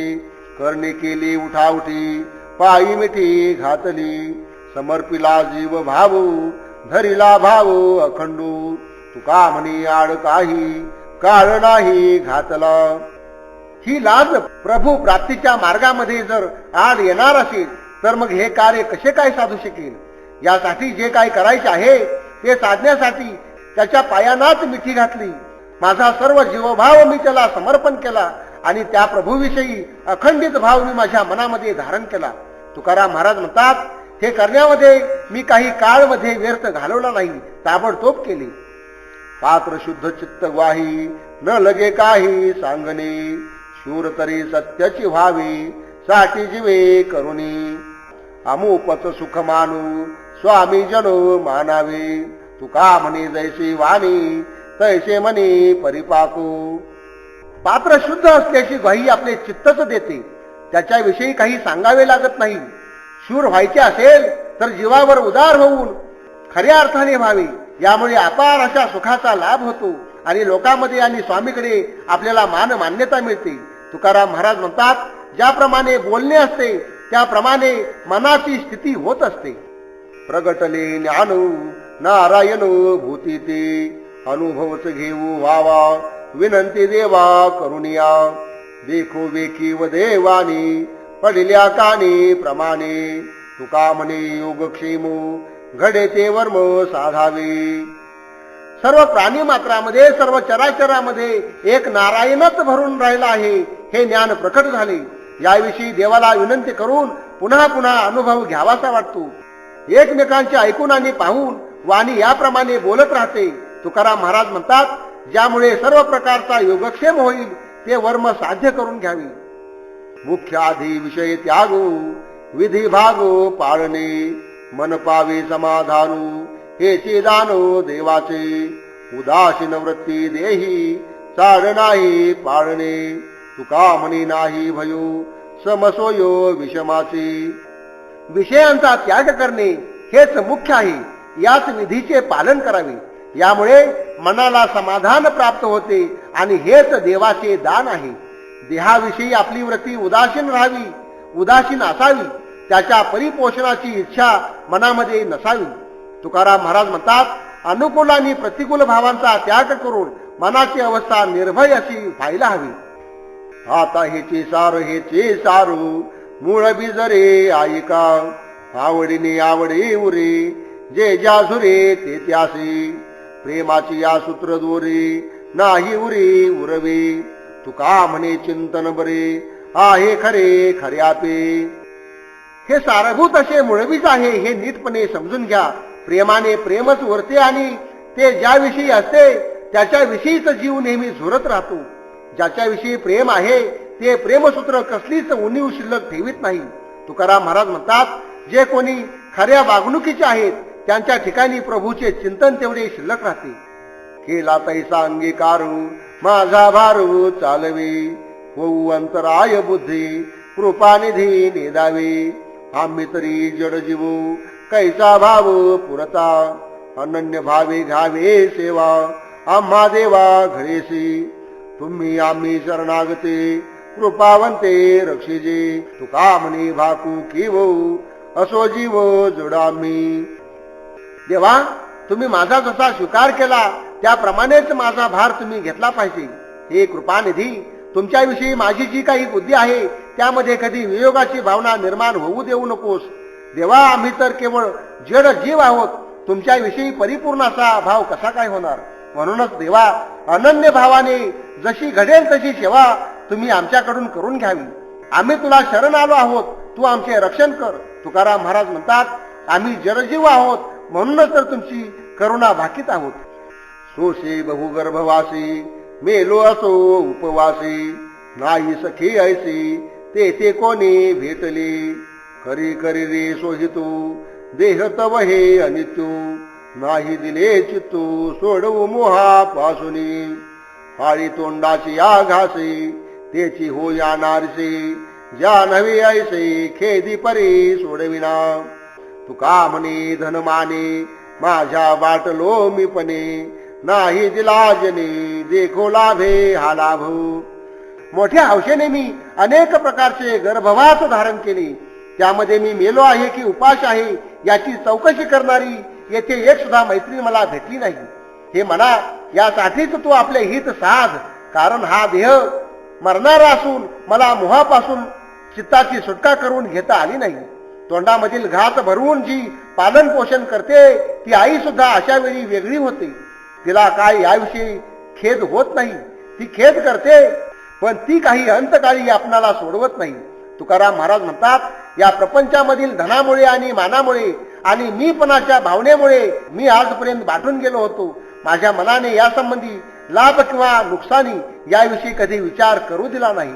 करणे केली उठाउठी पायी मिठी घातली समर्पिला जीव भाऊ धरिला भाऊ अखंडू तुका म्हणे आड काही काळ नाही घातला. ही लाज प्रभू प्राप्तीच्या मार्गामध्ये जर आड येणार असेल तर मग हे कार्य कसे काय साधू शकेल. यासाठी जे काय करायचे आहे ते साधण्यासाठी त्याच्या पायांनाच मिठी घातली. माझा सर्व जीवभाव मी त्याला समर्पण केला आणि त्या प्रभूविषयी अखंडित भाव मी माझ्या मनामध्ये धारण केला. तुकाराम महाराज म्हणतात, हे करण्यामध्ये मी काही काळ मध्ये व्यर्थ घालवला नाही, ताबडतोब केले. पात्र शुद्ध चित्त ग्वाही न लगे काही सांगणे शूर तरी सत्याची व्हावी साठी जीवे करुणी अमुपच सुख मानू स्वामी जनो मानावे तुका म्हणे जैसे वाणी तैसे म्हणे परिपाकू. पात्र शुद्ध असल्याची ग्वाही आपले चित्तच देते. त्याच्याविषयी काही सांगावे लागत नाही. शूर व्हायचे असेल तर जीवावर उदार होऊन खऱ्या अर्थाने व्हावे. यामुळे अपार अशा सुखाचा लाभ होतो आणि लोकांमध्ये आणि स्वामीकडे आपल्याला मान मान्यता मिळते. तुकाराम महाराज म्हणतात, ज्याप्रमाणे बोलणे असते त्याप्रमाणे मनाची स्थिती होत असते. प्रगटले ज्ञानू नारायणो भूती ते अनुभवच घेऊ व्हावा विनंती देवा करुणिया देखो वेखी व देवानी पडल्या कानी प्रमाणे तुका म्हणे योगक्षेमो घडे ते वर्म साधावे. सर्व प्राणी मात्रामध्ये सर्व चराचरामध्ये एक नारायणच भरून राहिला आहे हे ज्ञान प्रकट झाले. याविषयी देवाला विनंती करून पुन्हा पुन्हा अनुभव घ्यावासा वाटतो. एकमेकांचे ऐकून आणि पाहून वाणी याप्रमाणे बोलत राहते. तुकाराम महाराज म्हणतात, ज्यामुळे सर्व प्रकारचा योगक्षेम होईल ते वर्म साध्य करून घ्यावी. मुख्य आधी विषय त्यागो विधी भागो पाळणे मन पावे समाधानू हेचे दानो देवाचे उदासीन वृत्ती देही चाड नाही पाळणे तुका म्हणी नाही भयो समसोयो विषमाचे. विषयांचा त्याग करणे हेच मुख्य आहे. याच विधीचे पालन करावे. यामुळे मनाला समाधान प्राप्त होते आणि हेच देवाचे दान आहे. देहाविषयी आपली वृत्ती उदासीन राहावी, उदासीन असावी. त्याच्या परिपोषणाची इच्छा मनामध्ये नसावी. तुकाराम महाराज म्हणतात, अनुकूल आणि प्रतिकूल भावांचा त्याग करून मनाची अवस्था निर्भय अशी व्हायला हवी. आता हेचे सारू मूळ बिजरे ऐका आवडीने आवडे उरे जे जाझुरे ते त्यासे प्रेमाची या सूत्र दोरे नाही उरे उरवे तुका म्हणे चिंतन बरे आहे खरे खऱ्यापे. हे सारभूत असे मुळबीज आहे हे नीटपणे समजून घ्या. प्रेमाने प्रेमच उरते आणि ते ज्याविषयी असते त्याच्याविषयीच जीव नेहमी झुरत राहतो. ज्याच्याविषयी प्रेम आहे ते प्रेमसूत्र कसलीच उणीव शिल्लक ठेवीत नाही. तुकाराम महाराज म्हणतात, जे कोणी खऱ्या वागणुकीचे आहेत त्यांच्या ठिकाणी प्रभूचे चिंतन तेवढे शिल्लक राहते. केला तैसा अंगीकारू माझा भारू चालवे होऊ अंतराय बुद्धी कृपानिधी नेदावे आम्ही तरी जड जीवू कैसा भाव पुरता अनन्य भावे घावे सेवा आम्हा देवा घडेसी तुम्ही आम्ही शरणागते कृपावंते रक्षिजे तुका म्हणे भाकू किवो असो जीव जोडामी. देवा, तुम्ही माझा जसा स्वीकार केला त्याप्रमाणेच माझा भार तुम्ही घेतला पाहिजे. हे कृपानिधी, तुमच्याविषयी माझी जी काही बुद्धी आहे त्यामध्ये कधी वियोगाची भावना निर्माण होऊ देऊ नकोस. देवा, आम्ही तर केवळ जड जीव आहोत. तुमच्याविषयी परिपूर्ण असा भाव कसा काय होणार. म्हणूनच देवा, अनन्य भावाने जशी घडेल तशी सेवा तुम्ही आमच्याकडून करून घ्यावी. आम्ही तुला शरण आलो आहोत, तू आमचे रक्षण कर. तुकाराम महाराज म्हणतात, आम्ही जडजीव आहोत म्हणूनच तर तुमची करुणा भाकीत आहोत. सोसे बहुगर्भवासी मेलो असो उपवासी नाही सखी ऐसी ते कोणी भेटले करी करी रे सोहितू देह तव हे अनित्यू नाही दिले चित्तू सोडवू मोहा पासुनी हाळी तोंडाची या घासे तेची हो या नारसे ज्या नवे ऐसे खेदी परी सोडविना तुका म्हणे धनमाने माझ्या वाटलो मी पणे नाही दिला जने देखो लाभे हा लाभ. मोठ्या हौशेने मी अनेक प्रकारचे गर्भवास धारण केले. त्यामध्ये मी मेलो आहे की उपाश आहे याची चौकशी करणारी येथे एक सुद्धा मैत्री मला भेटली नाही. हे म्हणा, यासाठीच तू आपले हित साध. कारण हा देह मरणारा असून मला मोहापासून चित्ताची सुटका करून घेता आली नाही. तोंडामधील घात भरवून जी पालन पोषण करते ती आई सुद्धा अशा वेळी वेगळी होते. तिला काय याविषयी खेद होत नाही. ती खेद करते पण ती काही अंतकाळी आपणाला सोडवत नाही. तुकाराम महाराज म्हणतात, या प्रपंचामधील धनामुळे आणि मानामुळे आणि मीपणाच्या भावनेमुळे मी आजपर्यंत बाटून गेलो होतो. माझ्या मनाने यासंबंधी लाभ किंवा नुकसानी याविषयी कधी विचार करू दिला नाही.